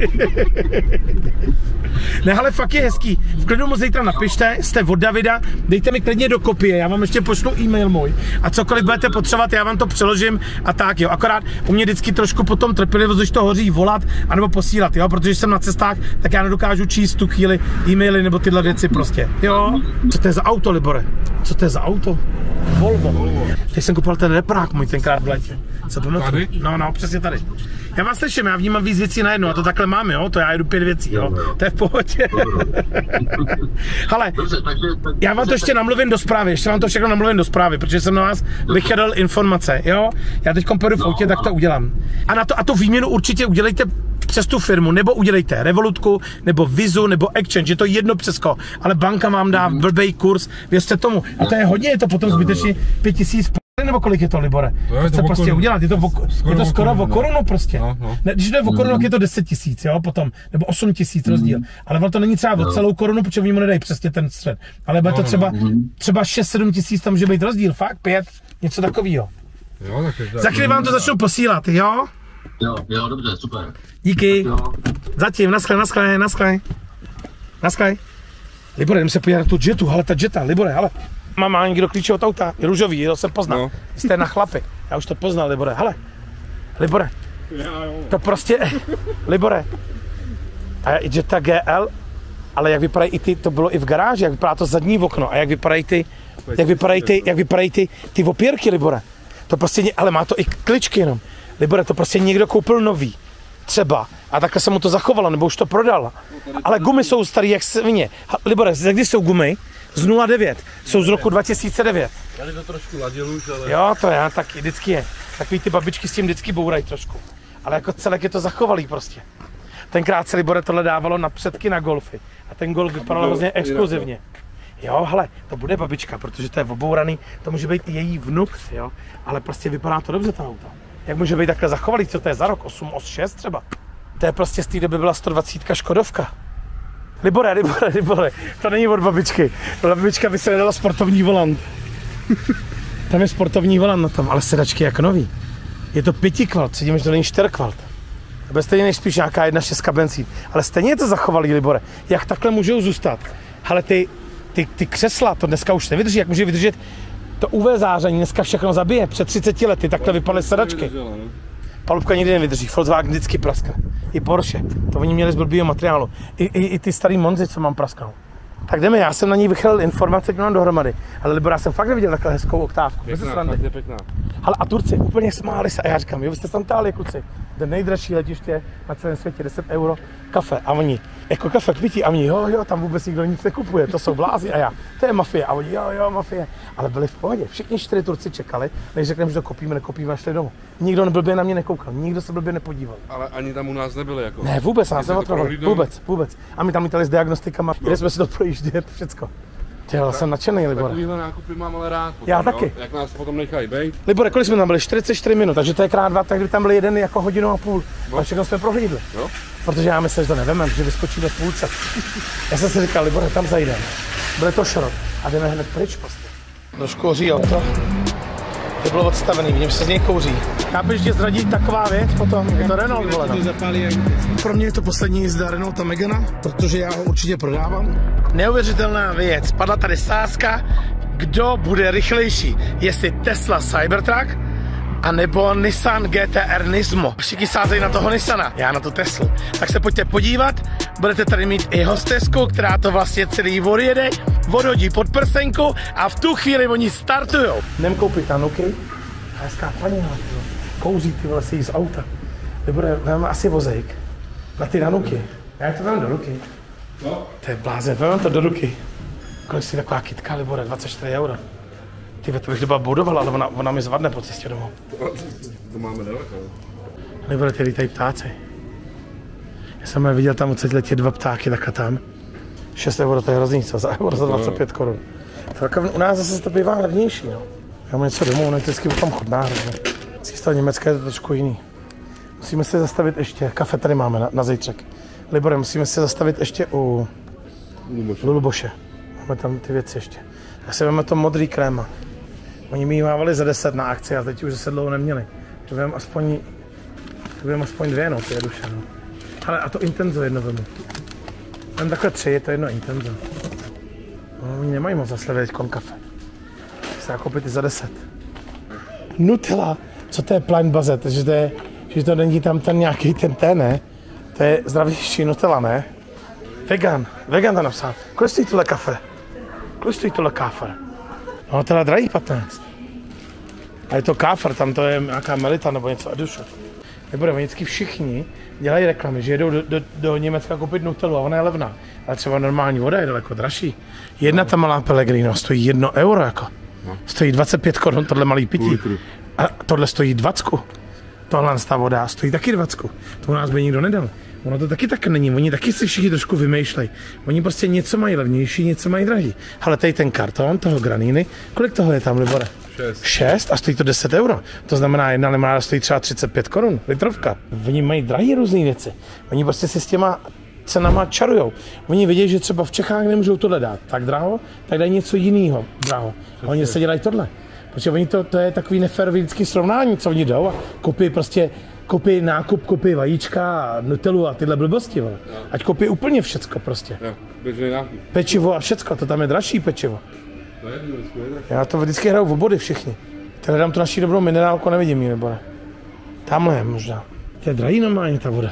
Ne, ale fakt je hezký. V klidu mu zítra napište, jste od Davida, dejte mi klidně do kopie, já vám ještě pošlu e-mail můj a cokoliv budete potřebovat, já vám to přeložím a tak, jo. Akorát u mě vždycky trošku potom trpělivost, když to hoří, volat anebo posílat, jo, protože jsem na cestách, tak já nedokážu číst tu chvíli e-maily nebo tyhle věci prostě, jo. Co to je za auto, Libore? Co to je za auto? Volvo. Teď jsem kupoval ten reprák můj tenkrát v létě. Co pamatuju? No, přesně tady. Já vás slyším, já vnímám víc věcí najednou a to takhle mám, jo, to já jedu 5 věcí, jo, to je v pohodě. Ale já vám to ještě namluvím do zprávy, protože jsem na vás vychadal informace, jo. Já teď pojedu v autě, tak to udělám. A tu výměnu určitě udělejte přes tu firmu, nebo udělejte Revolutku, nebo Vizu, nebo Exchange, je to jedno přesko, ale banka vám dá blbej kurz, věřte tomu. A to je hodně, je to potom zbytečně 5000 nebo kolik je to, Libore? To chce prostě udělat, je to skoro o korunu prostě. No. Ne, když to je o korunu, tak je to 10 000, jo, potom, nebo 8 000 rozdíl. Ale to není třeba o celou korunu, protože oni mu nedají přesně ten střed. Ale bude to třeba 6-7 tisíc, tam může být rozdíl, fakt 5, něco takového. Za chvíli vám to začnu posílat, jo? Jo, dobře, super. Díky. Zatím, naschle. Libore, jdem se podívat na tu Jetu, hele ta Jetta, Libore, hele. Má někdo klíče od auta, je růžový, to jsem poznal. No. Jste na chlapy, já už to poznal, Libore, hele. Libore, to prostě, Libore. A Jetta GL, ale jak vypadají i ty, to bylo i v garáži, jak vypadá to zadní okno a jak vypadají ty opěrky, Libore. To prostě, ale má to i kličky jenom. Libore, to prostě někdo koupil nový, třeba, a takhle se mu to zachovalo, nebo už to prodal. Ale gumy jsou starý jak svině. Libore, kdy jsou gumy? Z 09, jsou z roku 2009. Tady to trošku ladil už, ale... Jo, to já taky, vždycky je. Takový ty babičky s tím vždycky bourají trošku. Ale jako celek je to zachovalý prostě. Tenkrát se Libore tohle dávalo na předky na Golfy. A ten Golf vypadal hrozně exkluzivně. Jo, hele, to bude babička, protože to je obouraný, to může být i její vnuk, jo. Ale prostě vypadá to dobře, to auto. Jak může být takhle zachovalý, co to je za rok, 886 třeba. To je prostě z té doby byla 120 Škodovka. Libore, to není od babičky. Babička by se nedala sportovní volant. Tam je sportovní volant na tom, ale sedačky jak nový. Je to 5 kvalt, sedím, že to není 4 kvalt. To bude stejně než spíš nějaká 1.6 benzín. Ale stejně je to zachovalý, Libore. Jak takhle můžou zůstat? Ale ty křesla, to dneska už nevydrží, jak může vydržet to UV záření, dneska všechno zabije. Před 30 lety takhle vypadaly sedačky. Palubka nikdy nevydrží, Volkswagen vždycky praskne. I Porsche, to oni měli z blbýho materiálu. I ty starý Monzy, co mám prasknou. Tak jdeme, já jsem na ní vychyl informace, které mám dohromady. Ale Libora, jsem fakt neviděl takhle hezkou oktávku. Pěkná. Ale a Turci úplně smáli se a já říkám, jo, vy jste tam táli, kluci. To nejdražší letiště na celém světě, 10 € kafe. A oni, jako kafe k pití, a oni, jo, tam vůbec nikdo nic nekupuje, to jsou blázi. A já, to je mafie. A oni, jo, mafie. Ale byli v pohodě, všichni 4 Turci čekali, než řekneme, že to nekopíme a šli domů. Nikdo blbě na mě nekoukal, nikdo se blbě nepodíval. Ale ani tam u nás nebyli jako. Ne, vůbec nás neotravili, vůbec. A my tam lítali s diagnostikama, jeli jsme si to projíždět, všecko. Já jsem nadšený, Libore. Takovýhle nákupy mám ale rád. Potom, já taky. Jo? Jak nás potom nechají bejt. Libore, kolik jsme tam byli? 44 minut, takže to je krát 2, tak kdyby tam byl jeden jako hodinu a půl. No. A všechno jsme prohlídli. No. Protože já myslím, že to nevemem, že vyskočíme v půlce. Já jsem si říkal, Libore, tam zajdeme. Bude to šrot a jdeme hned pryč prostě. Trošku hoří auto. To bylo odstavený, vidím, se z něj kouří. Chápeš, že zradí taková věc potom? Je to Renault, vole. Pro mě je to poslední jízda Renaulta Megana, protože já ho určitě prodávám. Neuvěřitelná věc, padla tady sázka, kdo bude rychlejší, jestli Tesla Cybertruck, A nebo Nissan GT-R Nismo. Všichni sázejí na toho Nissana, já na tu Teslu. Tak se pojďte podívat, budete tady mít i hostesku, která to vlastně celý odjede, odhodí pod prsenku a v tu chvíli oni startujou. Jdem koupit Nanuky. Hezká paní, kouří ty vole, si jí z auta. Vezmeme asi vozejk na ty Nanuky. Já to vem do ruky. No. To je blázen, vem to do ruky. Kolik si taková kytka, Libore, 24 €. Ty to bych doba budoval, ale ona mi zvadne po cestě domů. To máme daleko. Libore, ty lítají ptáci. Já jsem viděl tam odsaď letět 2 ptáky, takhle tam. 6 €, to je hrozný, co? Za euro, za 25 korun. U nás zase to bývá levnější, no. Já mám něco domů, ono je vždycky tam chodná hrozně. Z toho Německa je to trošku jiný. Musíme se zastavit ještě, kafe tady máme na zítřek. Libore, musíme se zastavit ještě u Luluboše. Máme tam ty věci ještě. Já si vezmeme to modrý kréma. Oni mi ji mávali za 10 na akci a teď už se dlouho neměli. To budeme aspoň 2, no, ty je duše, no. Ale a to Intenzo jedno vemu. Tam takhle 3, je to jedno Intenzo. No, oni nemají moc zasledit teďkon kafe. Se dá koupit i za 10. Nutella, co to je Plain Bazet, že to není tam ten nějaký ten, ne? To je zdravější Nutella, ne? Vegan to napsal. Kolik stojí tohle kafe? No, teda drahý 15. A je to káfr, tam to je nějaká melita nebo něco a dušu. Nebude, vždycky všichni dělají reklamy, že jedou do Německa koupit Nutellu a ona je levná. Ale třeba normální voda je daleko dražší. Jedna ta malá Pellegrino stojí 1 € jako. Stojí 25 korun tohle malý pití. A tohle stojí 20. Tohle ta voda stojí taky 20. To u nás by nikdo nedal. Ono to taky tak není, oni taky si všichni trošku vymýšlejí. Oni prostě něco mají levnější, něco mají drahý. Ale tady ten karton toho Graniny, kolik toho je tam, Libore? 6 a stojí to 10 €. To znamená, jedna limonáda stojí třeba 35 korun, litrovka. Oni mají drahé různé věci. Oni prostě si s těma cenama čarujou. Oni vědí, že třeba v Čechách nemůžou tohle dát tak draho, tak dají něco jiného draho. A oni se dělají tohle. Protože oni to je takový neférový vždycky srovnání, co oni jdou a koupí nákup, koupí vajíčka, Nutellu a tyhle blbosti, vole. Ať koupí úplně všecko prostě. Pečivo a všecko, to tam je dražší pečivo. Já to vždycky hraju v obody všichni. Tady dám tu naší dobrou minerálku, nevidím ji, nebo ne. Tamhle je možná. To je drahý normálně ta voda.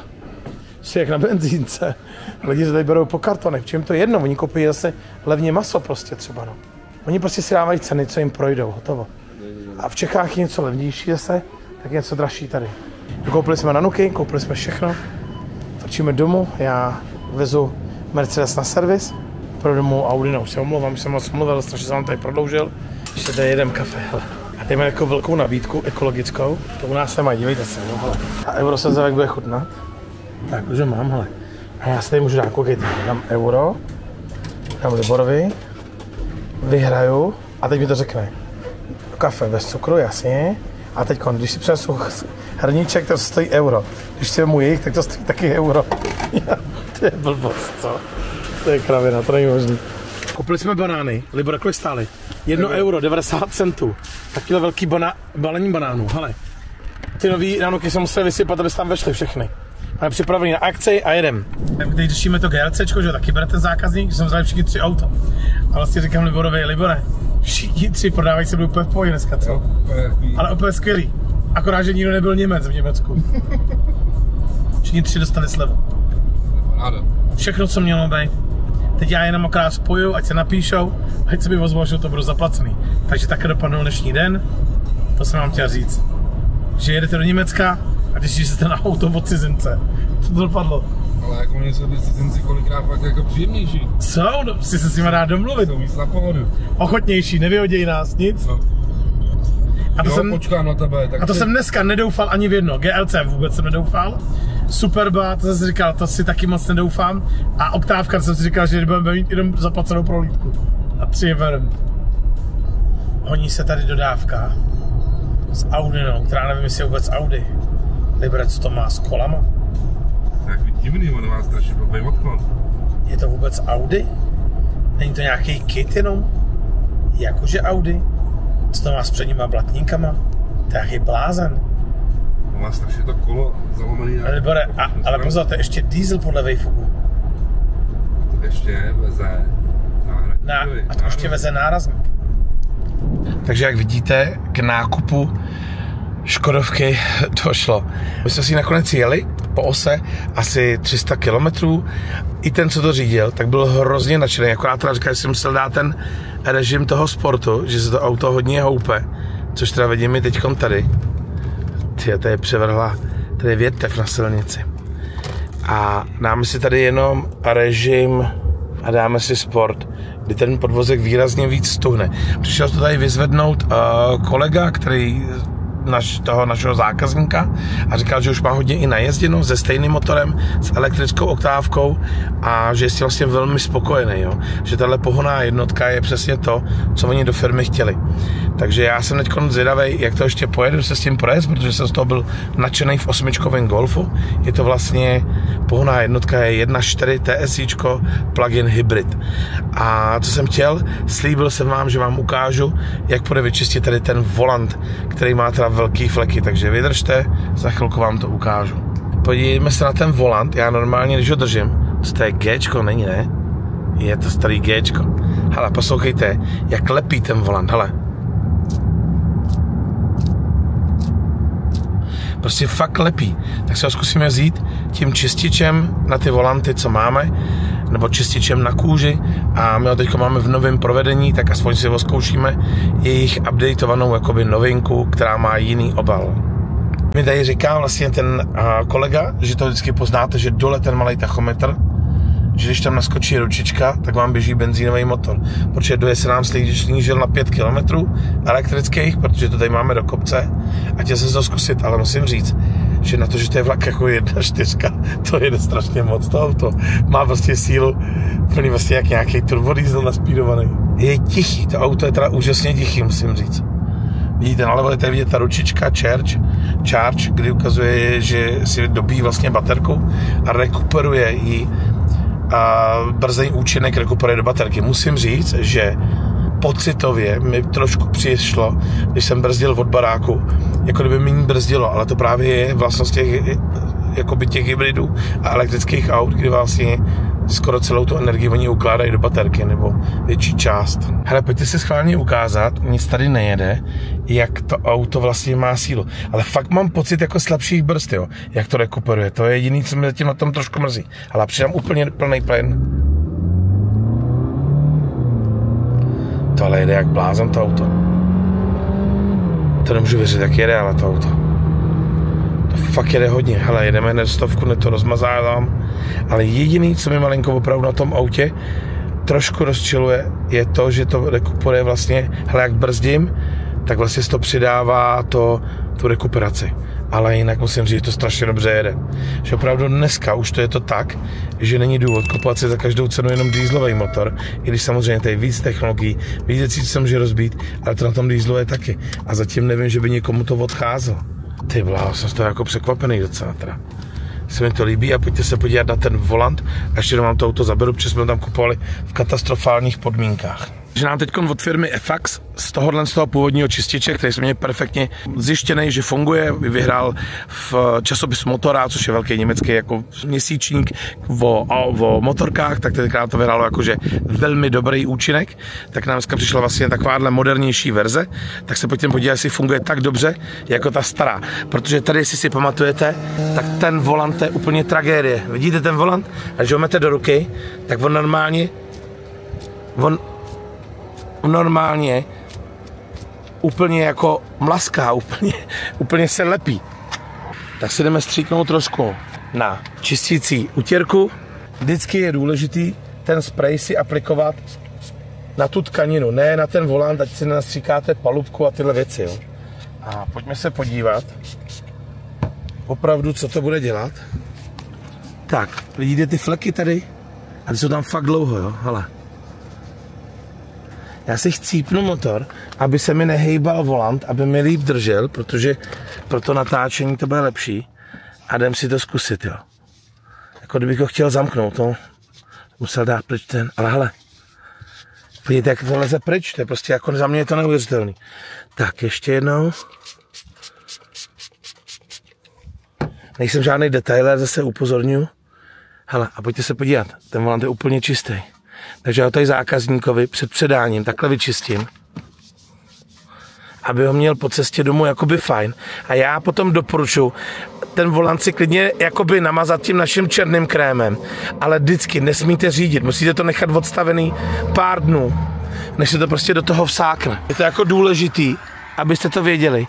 Jsi jak na benzínce. Lidi se tady berou po kartonech, čím to jedno, oni koupí zase levně maso prostě třeba, no. Oni prostě si dávají ceny, co jim projdou, hotovo. A v Čechách je něco levnější zase, tak něco dražší tady. Koupili jsme Nanuky, koupili jsme všechno. Točíme domů, já vezu Mercedes na servis, pro domů Audi, už se omlouvám, že jsem moc mluvil, strašně jsem vám tady prodloužil. Ještě tady jedem kafe, hele. A tady máme jako velkou nabídku ekologickou, to u nás se mají, dívejte se, no, hele. A eurosazovek bude chutnat. Tak, už ho mám, hele. A já si tady můžu dát, koukejte, dám euro, dám Liborovi, vyhraju a teď mi to řekne. Kafe bez cukru, jasně. A teď, když si přinesu hrníček, to stojí euro. Když si vemu jejich, tak to stojí taky euro. To je blbost, co? To je kravina, to není možný. Koupili jsme banány, Libor, kolik stály? 1,90 €. Takhle velký balení banánů, hele. Ty nový Nanuky se museli vysypat, aby se tam vešly všechny. Máme připravený na akci a jedem. Teď řešíme to GLCčko, že taky bere ten zákazník, že jsme vzali všichni 3 auta. A vlastně říkám Liborovi, Libore, všichni 3 prodávají se úplně v pohodě dneska, co? Ale úplně skvělý. Akorát, že nikdo nebyl Němec v Německu. Všichni 3 dostali slevu. Všechno, co mělo být. Teď já jenom akorát spojuju, ať se napíšou, ať se mi ozvou, že to budou zaplacený. Takže také dopadnul dnešní den. To jsem vám chtěl říct. Že jedete do Německa a když jste na auto od cizince. To dopadlo. Ale jako oni jsou ty cizinci kolikrát fakt jako příjemnější. Jsou, si se s nimi rád domluvit. Jsou víc na pohodu. Ochotnější, nevyhodějí nás, nic. No. A to, počkám na tebe. Tak jsem dneska nedoufal ani v jedno. GLC vůbec jsem nedoufal. Superba, to jsem si říkal, to si taky moc nedoufám. A Oktávka jsem si říkal, že budeme mít jenom zaplacenou prohlídku. A 3 je verem. Honí se tady dodávka s Audinou, která nevím, jestli je vůbec Audi. Libre, co to má s kolama? Tak divný, on má strašně blbý odklon. Je to vůbec Audi? Není to nějaký kit jenom? Jakože Audi? Co to má s předníma blatníkama? To je nějaký blázen. On má strašně to kolo zalomený. Libore, ale pozor, to je ještě diesel podle Vejfugu. To ještě veze náhradník. A to ještě veze nárazník. Takže jak vidíte, k nákupu Škodovky to šlo. My jsme si nakonec jeli po ose asi 300 kilometrů. I ten, co to řídil, tak byl hrozně nadšený. Akorát teda říkal, že jsem musel dát ten režim toho sportu, že se to auto hodně houpe, což teda vidím i teďkom tady. To je převrhla, tady je větev na silnici. A dáme si tady jenom režim a dáme si sport, kdy ten podvozek výrazně víc stuhne. Přišel to tady vyzvednout kolega, který toho našeho zákazníka a říkal, že už má hodně i najezděno se stejným motorem, s elektrickou oktávkou a že je vlastně velmi spokojený, jo? Že tahle pohonná jednotka je přesně to, co oni do firmy chtěli. Takže já jsem teď zvědavej, jak to ještě pojedu se s tím projezd, protože jsem z toho byl nadšený v 8čkovém Golfu. Je to vlastně pohonná jednotka, je 1.4 TSIčko plug-in hybrid. A co jsem chtěl, slíbil jsem vám, že vám ukážu, jak půjde vyčistit tady ten volant, který má teda velký fleky, takže vydržte, za chvilku vám to ukážu. Podívejme se na ten volant, já normálně, když ho držím, to je Gčko, není, ne? Je to starý Gčko. Hele, poslouchejte, jak lepí ten volant, hele. Prostě fakt lepí. Tak se ho zkusíme vzít tím čističem na ty volanty, co máme, nebo čističem na kůži a my ho teď máme v novém provedení, tak aspoň si ho zkoušíme jejich updateovanou jakoby novinku, která má jiný obal. Mi tady říká vlastně ten kolega, že to vždycky poznáte, že dole ten malý tachometr, že když tam naskočí ručička, tak vám běží benzínový motor, protože dole se nám snížil na 5 km elektrických, protože to tady máme do kopce a chtěl jsem to zkusit, ale musím říct, že na to, že to je vlak jako 1.4, to jede strašně moc, to auto má vlastně sílu plný vlastně jak nějaký turbodiesel naspídovaný. Je tichý, to auto je teda úžasně tichý, musím říct. Vidíte, nalevo je tady vidět ta ručička charge, kdy ukazuje, že si dobíjí vlastně baterku a rekuperuje ji a brzný účinek rekuperuje do baterky. Musím říct, že pocitově mi trošku přišlo, když jsem brzdil od baráku, jako kdyby méně brzdilo, ale to právě je vlastnost těch hybridů a elektrických aut, kdy vlastně skoro celou tu energii oni ukládají do baterky, nebo větší část. Hele, pojďte si schválně ukázat, nic tady nejede, jak to auto vlastně má sílu. Ale fakt mám pocit jako slabších brzd, jo, jak to rekuperuje. To je jediný, co mi zatím na tom trošku mrzí. Ale přidám úplně plný plyn. To ale jede jak blázen to auto. To nemůžu věřit, jak jede, ale to auto. To fakt jede hodně. Hele, jedeme hned 100, ne to rozmazávám. Ale jediný, co mi malinko opravdu na tom autě trošku rozčiluje, je to, že to rekuperuje vlastně, hele, jak brzdím, tak vlastně to přidává tu rekuperaci. Ale jinak musím říct, že to strašně dobře jede. Že opravdu dneska už to je to tak, že není důvod kupovat si za každou cenu jenom dieselový motor, i když samozřejmě tady víc technologií, víc věcí, co se může rozbít, ale to na tom dieselu je taky. A zatím nevím, že by někomu to odcházelo. Ty bláho, jsem z toho jako překvapený docela teda. Se mi to líbí a pojďte se podívat na ten volant a ještě vám to auto zaberu, protože jsme tam kupovali v katastrofálních podmínkách. Že nám teď od firmy EFAX z toho původního čističe, který jsme měli perfektně zjištěný, že funguje, vyhrál v časopisu Motora, což je velký německý jako měsíčník o motorkách, tak tenkrát to vyhrálo jakože velmi dobrý účinek, tak nám dneska přišla vlastně takováhle modernější verze, tak se pojďte podívat, jestli funguje tak dobře, jako ta stará, protože tady, jestli si pamatujete, tak ten volant je úplně tragédie. Vidíte ten volant? A když ho máte do ruky, tak on normálně úplně jako mlaská, úplně se lepí. Tak si jdeme stříknout trošku na čistící utěrku. Vždycky je důležitý ten sprej si aplikovat na tu tkaninu, ne na ten volant, ať si nenastříkáte palubku a tyhle věci. Jo. A pojďme se podívat opravdu, co to bude dělat. Tak, vidíte ty fleky tady? A ty jsou tam fakt dlouho, jo, hele. Já si chcípnu motor, aby se mi nehejbal volant, aby mi líp držel, protože pro to natáčení to bude lepší. A jdem si to zkusit, jo. Jako kdybych ho chtěl zamknout, no. Musel dát pryč ten, ale hele. Vidíte, jak to leze pryč, to je prostě jako za mě je to neuvěřitelný. Tak, ještě jednou. Nejsem žádný detailer, zase upozorňuji. Hele, a pojďte se podívat, ten volant je úplně čistý. Takže já tady zákazníkovi před předáním takhle vyčistím. aby ho měl po cestě domů jakoby fajn. A já potom doporučuji ten volant si klidně jakoby namazat tím naším černým krémem, ale vždycky nesmíte řídit, musíte to nechat odstavený pár dnů, než se to prostě do toho vsákne. Je to jako důležitý, abyste to věděli,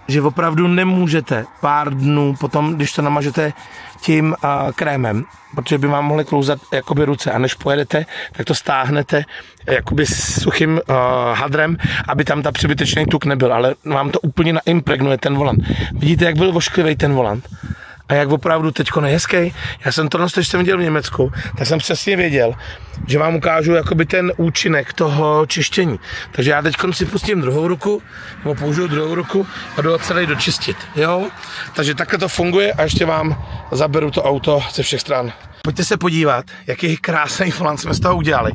že opravdu nemůžete pár dnů potom, když to namažete tím krémem, protože by vám mohly klouzat jakoby ruce a než pojedete, tak to stáhnete jakoby s suchým hadrem, aby tam ta přebytečný tuk nebyl, ale vám to úplně naimpregnuje ten volant. Vidíte, jak byl vošklivý ten volant? A jak opravdu teďko nejhezký. Já jsem tohle, když jsem viděl v Německu, tak jsem přesně věděl, že vám ukážu jakoby ten účinek toho čištění. Takže já teďko si pustím druhou ruku, nebo použiju druhou ruku a jdu celý dočistit. Jo? Takže takhle to funguje a ještě vám zaberu to auto ze všech stran. Pojďte se podívat, jaký krásný volant jsme z toho udělali.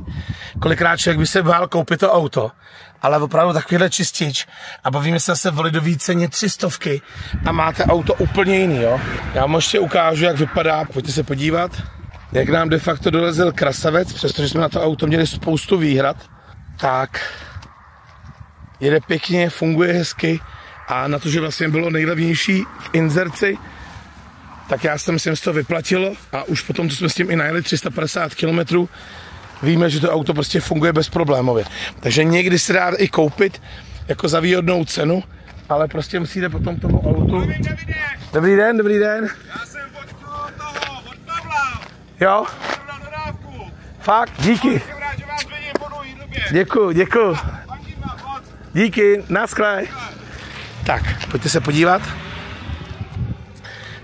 Kolikrát člověk by se bál koupit to auto, ale opravdu takovýhle čistič a bavíme se zase v lidové ceně 300 a máte auto úplně jiný, jo. Já vám ještě ukážu, jak vypadá, pojďte se podívat, jak nám de facto dolezl krasavec, přestože jsme na to auto měli spoustu výhrad, tak jede pěkně, funguje hezky a na to, že vlastně bylo nejlevnější v inzerci, tak já si myslím, že to vyplatilo a už potom, co jsme s tím i najeli 350 km, víme, že to auto prostě funguje bezproblémově. Takže někdy se dá i koupit jako za výhodnou cenu, ale prostě musíte potom tomu autu... Dobrý den, dobrý den. Já jsem od Pavla. Jo? Jsem na dodávku. Fakt, díky. Děkuju. Díky, naschle. Tak, pojďte se podívat.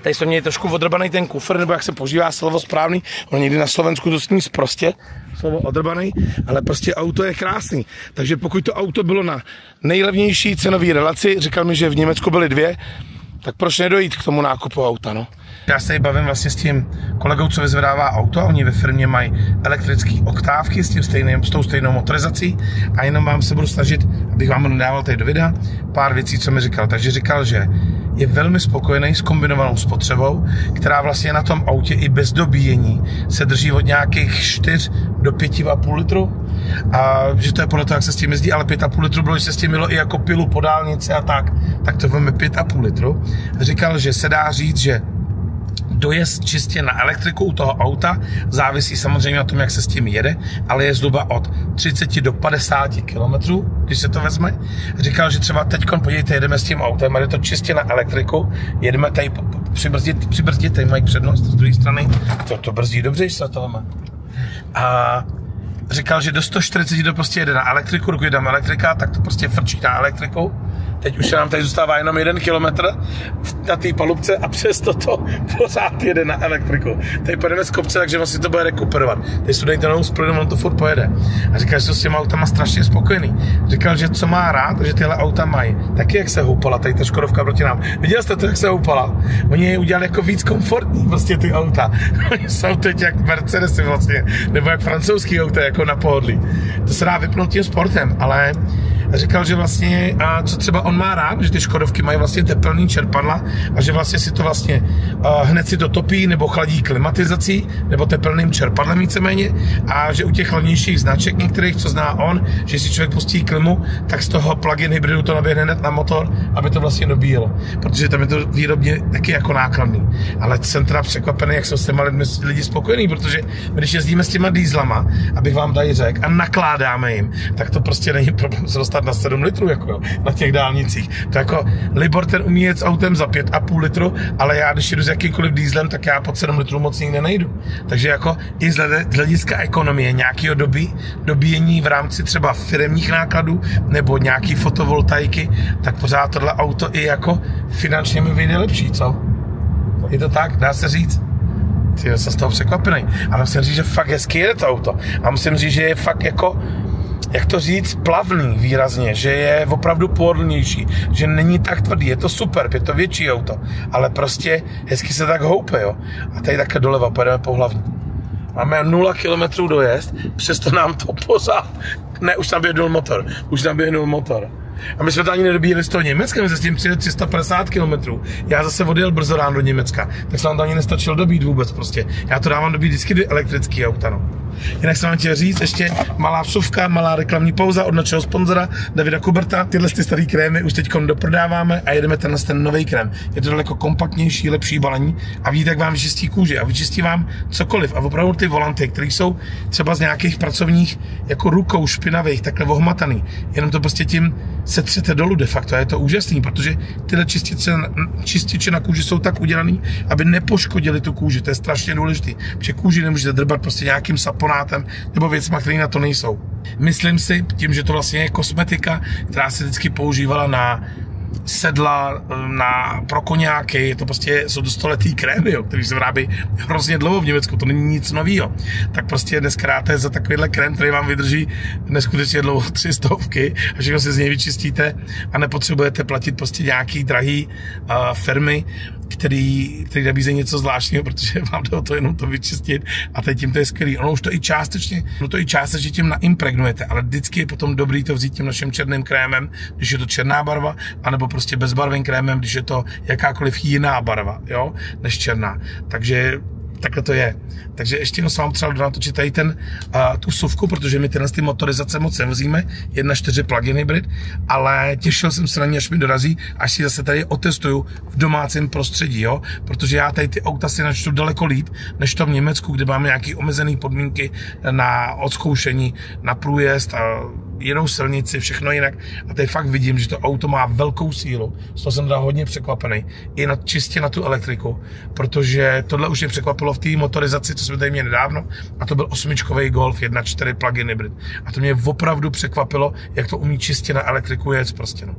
Tady jsme měli trošku odrbaný ten kufr, nebo jak se používá slovo správný. Ono někdy na Slovensku to zní sprostě, slovo odrbaný, ale prostě auto je krásný. Takže pokud to auto bylo na nejlevnější cenové relaci, říkal mi, že v Německu byly 2, tak proč nedojít k tomu nákupu auta, no? Já se bavím vlastně s tím kolegou, co vyzvedává auto, a oni ve firmě mají elektrické oktávky s tou stejnou motorizací a jenom vám se budu snažit, abych vám dával tady do videa pár věcí, co mi říkal. Takže říkal, že je velmi spokojený s kombinovanou spotřebou, která vlastně na tom autě i bez dobíjení se drží od nějakých 4 do 5,5 litru. A že to je podle toho, jak se s tím jezdí, ale 5,5 litru bylo, že se s tím mělo i jako pilu po dálnici a tak to veme 5,5 litru. Říkal, že se dá říct, že dojezd čistě na elektriku u toho auta závisí samozřejmě na tom, jak se s tím jede, ale je zhruba od 30 do 50 km, když se to vezme. Říkal, že třeba teď, podívejte, jedeme s tím autem, ale je to čistě na elektriku, jedeme tady přibrzdit, tady mají přednost z druhé strany, to brzdí dobře, že se to má. A říkal, že do 140 to prostě jede na elektriku, dokud jdeme elektrika, tak to prostě frčí na elektriku. Teď už se nám tady zůstává jenom 1 kilometr na té palubce a přesto to pořád jede na elektriku. Tady pojedeme z kopce, takže vlastně to bude rekuperovat. Teď si dejte novou splinu, on to furt pojede. A říkal, že jsou s těma autama strašně spokojený. Říkal, že co má rád, že tyhle auta mají. Taky jak se houpala, tady ta Škodovka proti nám. Viděl jste to, jak se houpala? Oni je udělali jako víc komfortní, prostě ty auta. Oni jsou teď jak Mercedesy vlastně, nebo jak francouzský auta, jako na pohodlí. To se dá vypnout tím sportem, ale říkal, že vlastně, co třeba on má rád, že ty Škodovky mají vlastně tepelný čerpadla a že vlastně si to vlastně hned si to topí nebo chladí klimatizací nebo tepelným čerpadlem víceméně a že u těch hlavnějších značek některých, co zná on, že si člověk pustí klimu, tak z toho plug-in hybridu to naběhne hned na motor, aby to vlastně dobíjelo, protože tam je to výrobně taky jako nákladný. Ale jsem teda překvapený, jak jsou s těma lidi spokojení, protože my, když jezdíme s těma dýzlama, abych vám tady řekl, a nakládáme jim, tak to prostě není problém se dostat na 7 litrů, jako jo, na těch dálnicích. To jako Libor ten umí jet s autem za 5,5 litru, ale já když jedu s jakýmkoliv dýzlem, tak já pod 7 litrů moc nikde nejdu. Takže jako i z hlediska ekonomie nějakého dobíjení v rámci třeba firemních nákladů nebo nějaký fotovoltaiky, tak pořád tohle auto i jako finančně mi vyjde lepší, co? Je to tak? Dá se říct? Ty, jsem z toho překvapený. Ale musím říct, že fakt hezky jede to auto. A musím říct, že je fakt jako, jak to říct, plavný výrazně, že je opravdu pohodlnější, že není tak tvrdý, je to super, je to větší auto, ale prostě hezky se tak houpe, jo. A tady také doleva, pojedeme po hlavní. Máme 0 km dojezd, přesto nám to pořád, ne, už naběhnul motor. A my jsme to ani nedobíjeli z toho Německa, my se s tím přijeli 350 km. Já zase odjel brzo ráno do Německa, tak se nám to ani nestačilo dobít vůbec prostě. Já to dávám dobít vždycky do elektrický auta, no. Jinak jsem vám chtěl říct, ještě malá vsuvka, malá reklamní pauza od našeho sponzora Davida Kuberta. Tyhle starý krémy už teď doprodáváme a jedeme ten nový krém. Je to daleko kompaktnější, lepší balení a vidíte, jak vám vyčistí kůži a vyčistí vám cokoliv. A opravdu ty volanty, které jsou třeba z nějakých pracovních jako rukou špinavých, takhle ohmataný, jenom to prostě tím setřete dolů de facto. A je to úžasný, protože tyhle čističe na kůži jsou tak udělaný, aby nepoškodili tu kůži. To je strašně důležité, protože kůži nemůžete drbat prostě nějakým saponátem nebo věcma, které na to nejsou. Myslím si, tím, že to vlastně je kosmetika, která se vždycky používala na sedla, pro koňáky, to prostě jsou stoletý krémy, který se vyrábí hrozně dlouho v Německu, to není nic novýho. Tak prostě dneska dáte za takovýhle krém, který vám vydrží neskutečně dlouho 300 a všechno si z něj vyčistíte a nepotřebujete platit prostě nějaký drahý firmy, který nabízejí něco zvláštního, protože vám jde o to jenom to vyčistit a teď tím to je skvělý. Ono už to i částečně tím naimpregnujete, ale vždycky je potom dobrý to vzít tím naším černým krémem, když je to černá barva, anebo prostě bezbarvým krémem, když je to jakákoliv jiná barva, jo, než černá. Takže takhle to je. Takže ještě jenom se vám třeba natočit tady tu suvku, protože my tyhle motorizace moc nevozíme, 1.4 plug-in hybrid, ale těšil jsem se na ní, až mi dorazí, až si zase tady otestuju v domácím prostředí, jo? Protože já tady ty auta si načtu daleko líp, než to v Německu, kde máme nějaké omezené podmínky na odzkoušení, na průjezd a jinou silnici, všechno jinak. A tady fakt vidím, že to auto má velkou sílu. Z toho jsem teda hodně překvapený. I čistě na tu elektriku, protože tohle už mě překvapilo v té motorizaci, co jsme tady měli nedávno, a to byl 8čkový Golf 1.4 plug-in hybrid. A to mě opravdu překvapilo, jak to umí čistě na elektriku jet prostě. No.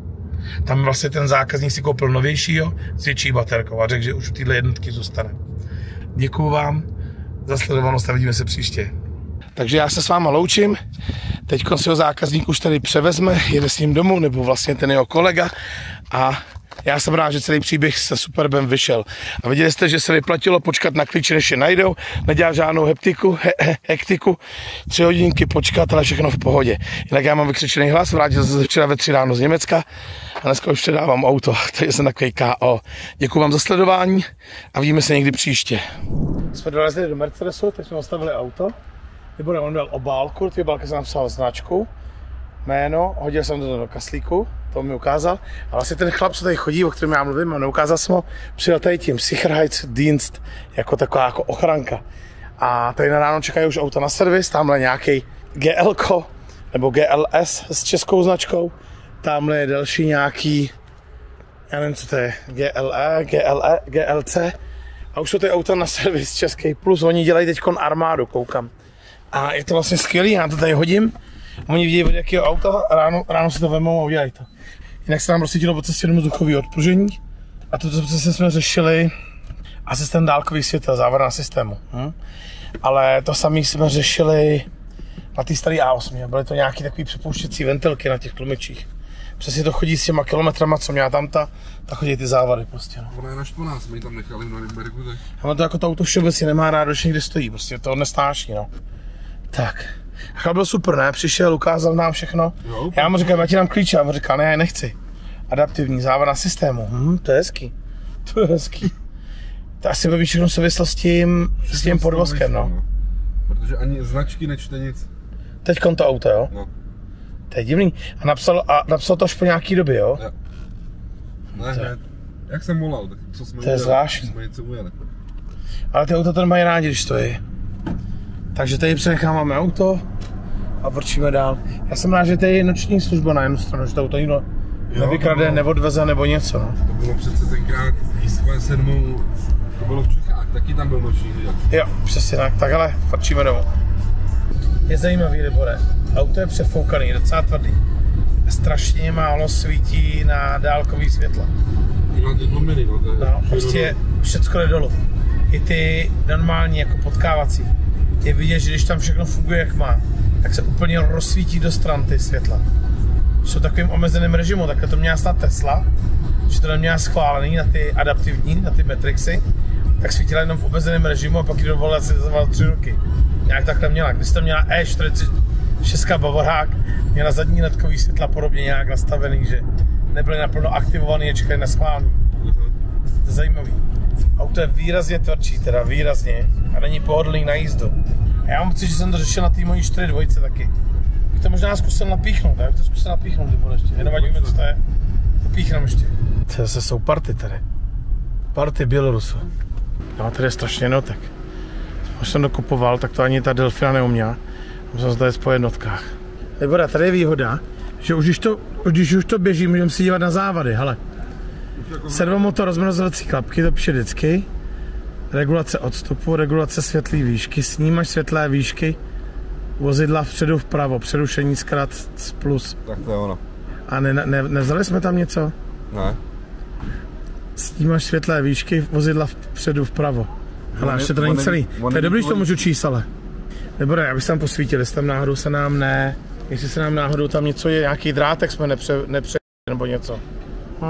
Tam vlastně ten zákazník si koupil novějšího s větší baterkou a řekl, že už u téhle jednotky zůstane. Děkuju vám za sledovanost a vidíme se příště. Takže já se s váma loučím. Teď si ho zákazník už tady převezme, jede s ním domů, nebo vlastně ten jeho kolega. A já jsem rád, že celý příběh se Superbem vyšel. A viděli jste, že se vyplatilo počkat na klíče, než je najdou. Nedělá žádnou hektiku. 3 hodinky počkat, ale všechno v pohodě. Jinak já mám vykřičený hlas, vrátil jsem se včera ve 3 ráno z Německa a dneska už předávám auto. Takže jsem takový KO. Děkuji vám za sledování a vidíme se někdy příště. Jsme dolezli do Mercedesu, teď jsme ostavili auto. On měl obálku, ty obálky jsem napsal značku, jméno, hodil jsem to do kaslíku, to mi ukázal. A vlastně ten chlap, co tady chodí, o kterém já mluvím, a neukázal jsem ho, přijel tady tím Sicherheitsdienst, jako taková jako ochranka. A tady na ráno čekají už auta na servis, tamhle nějaký GL nebo GLS s českou značkou, tamhle je další nějaký, já nevím, co to je, GLC. A už jsou tady auta na servis český, plus oni dělají teďkon armádu, koukám. A je to vlastně skvělý, já to tady hodím, oni vidějí, od jakého auta a ráno si to vemou a udělají to. Jinak se nám rozsvítilo po cestě do vzduchového odpružení a toto jsme řešili asistent dálkových světel, závada na systému. Ale to samé jsme řešili na té staré A8, byly to nějaké takové přepouštěcí ventilky na těch tlumičích. Přesně to chodí s těma kilometrama, co měla tamta, tak chodí ty závady prostě. No. Ona je naštvaná, jsme ji tam nechali v Norimberku, tak... A to jako to auto všeobecně nemá rád, když někde stojí, prostě to nesnáší, no. Tak. A byl super, ne? Přišel, ukázal nám všechno. Jo, já mu říkám, já ti dám klíče, a on říkal, ne, já nechci. Adaptivní závada na systému, to je hezký. To je hezký. To asi bude všechno souvislo s tím podvozkem, no. Protože ani značky nečte nic. Teďkon to auto, jo? No. To je divný. A napsal to až po nějaký době, jo? Jo. Ne, jak jsem volal, tak co jsme to je zvláštní. Jsme něco ujeli. Ale ty auta to nemají rádi, když stojí. Takže tady přenecháváme auto a vrčíme dál. Já jsem rád, že tady je noční služba na jednu stranu, že to auto nikdo nevykrade, neodveze nebo něco. No. To bylo přece tenkrát IS-7, to bylo v Čechách, taky tam byl noční hlídač. Jo, přesně tak, tak ale vrčíme domů. Je zajímavý, Libore. Auto je přefoukaný, docela tvrdý. Strašně málo svítí na dálkový světla. No, prostě všecko jde dolů. I ty normální jako potkávací. Je vidět, že když tam všechno funguje jak má, tak se úplně rozsvítí do stran ty světla. Jsou takovým omezeným režimu, takhle to měla snad Tesla, že to neměla schválený na ty adaptivní, na ty Matrixy, tak svítila jenom v omezeném režimu a pak ji dovolila asi za 3 roky. Nějak takhle měla. Když to měla E46 Bavorák, měla zadní ledkový světla podobně nějak nastavený, že nebyly naplno aktivovaný a čekali na schválení. To je zajímavý. Auto je výrazně tvrdší, teda výrazně, a není pohodlný na jízdu. Já mám pocit, že jsem to řešil na té mojí 4-2 taky. Bych to možná zkusil napíchnout, já bych to zkusil napíchnout, ty bude ještě. Nevadí mi, co to je. Napíchneme ještě. To zase jsou party tady. Party Bělorusů. No, tady je strašně jednotek. Když jsem dokupoval, tak to ani ta Delfina neuměla. Musím se tady po jednotkách. Libora, tady je výhoda, že už když už to běží, můžeme si dívat na závady, hele. Servomotor, rozmrazovací klapky, to píše vždycky. Regulace odstupu, regulace světlé výšky, snímač světlé výšky, vozidla vpředu vpravo, přerušení zkrát plus. Tak to je ono. A nevzali jsme tam něco? Ne. Snímač světlé výšky, vozidla vpředu vpravo. Hele, ještě to není celý. To je dobrý, že to můžu číst, ale. Nebo já bych se tam posvítil, jestli tam náhodou se nám jestli se nám náhodou tam něco je, nějaký drátek jsme nepře nebo něco.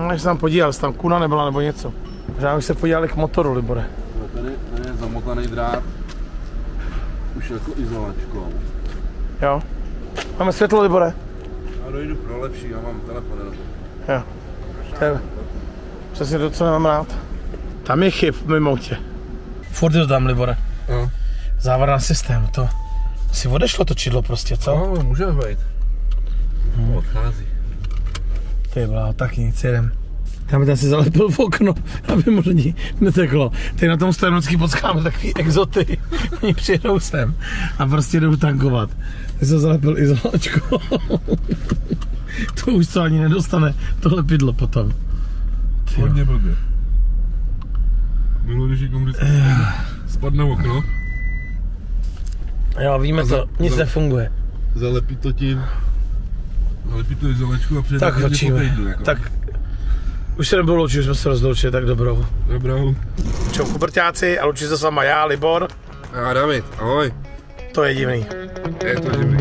Až se tam podíval, jestli tam kuna nebyla nebo něco. Možná bych se podívali k motoru, Libore. Tady je zamotaný drát. Už jako izolačkou. Jo. Máme světlo, Libore? Já dojdu pro lepší, já mám telefon. Jo. Tebe. Přesně to, co nemám rád. Tam je chyb mimo tě. Furt je to tam, Libore. Jo. Závada systém, to si odešlo to čidlo prostě, co? No, může být. Odchází. Ty byla, tak nic, jedem. Tam by si zalepil v okno, aby mu neteklo. Teď na tom Stojanocký potkáme takový exoty, oni přijedou sem a prostě jdou tankovat. Ty se zalepil izolačkou. To už to ani nedostane, tohle pidlo potom. Hodně blbě. Milu, když někomu spadne okno. Jo, víme to, nic nefunguje. Zalepí to tím. Zalepí to izolačku a přijde tak točíme. Jako. Tak už se nebylo loučit, už jsme se rozloučili, tak dobrou. Dobrou. Čau Kubrťáci a loučí se s váma já, Libor. A David, ahoj. To je divný. Je to divný.